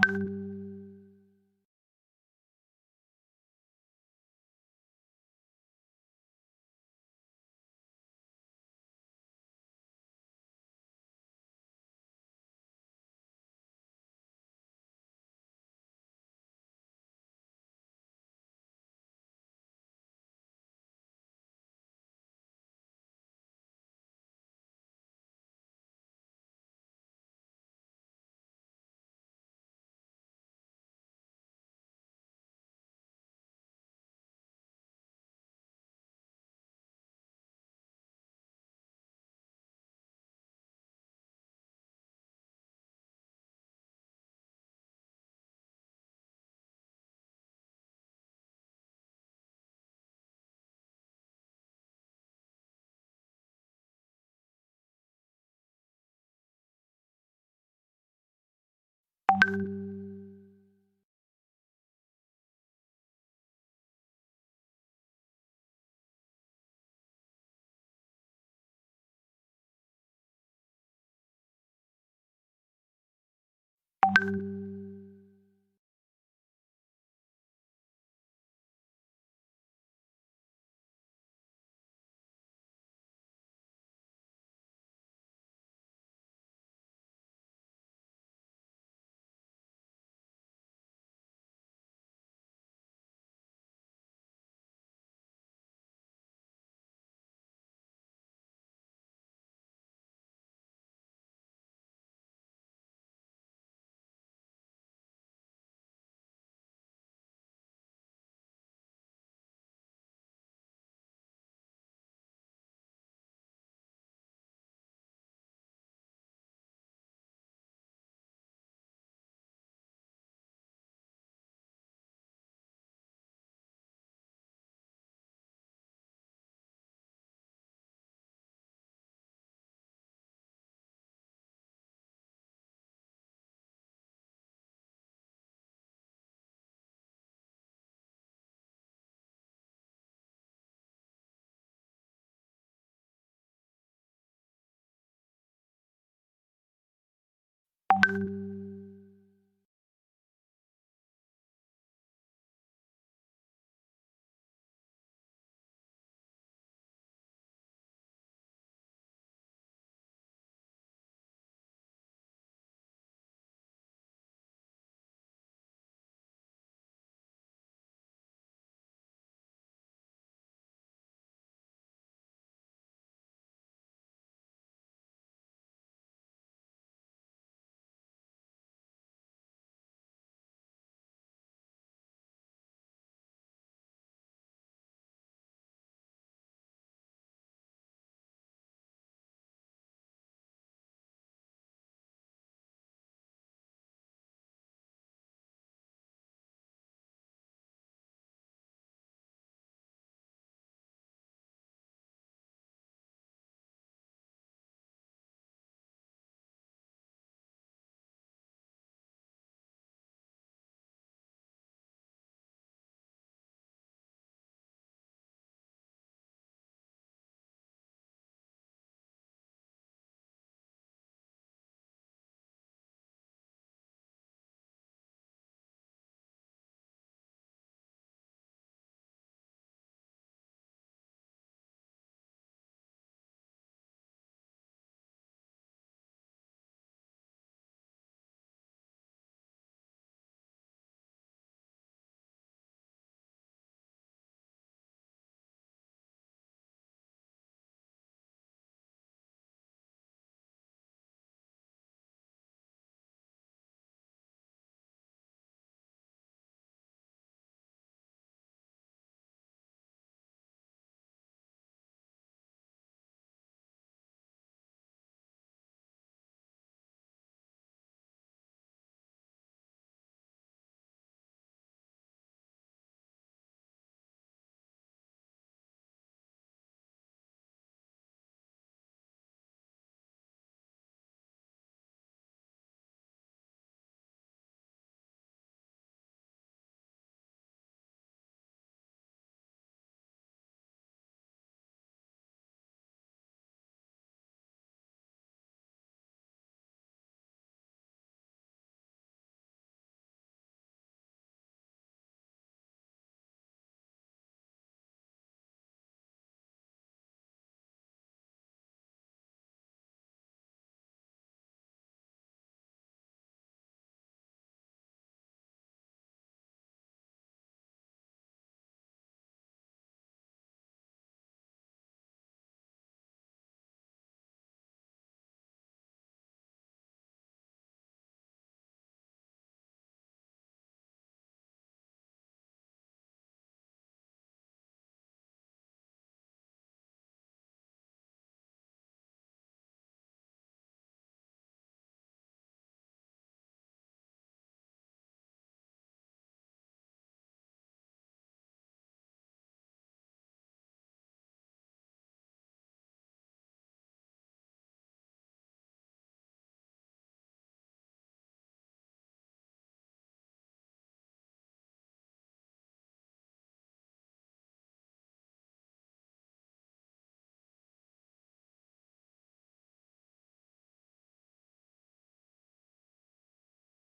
you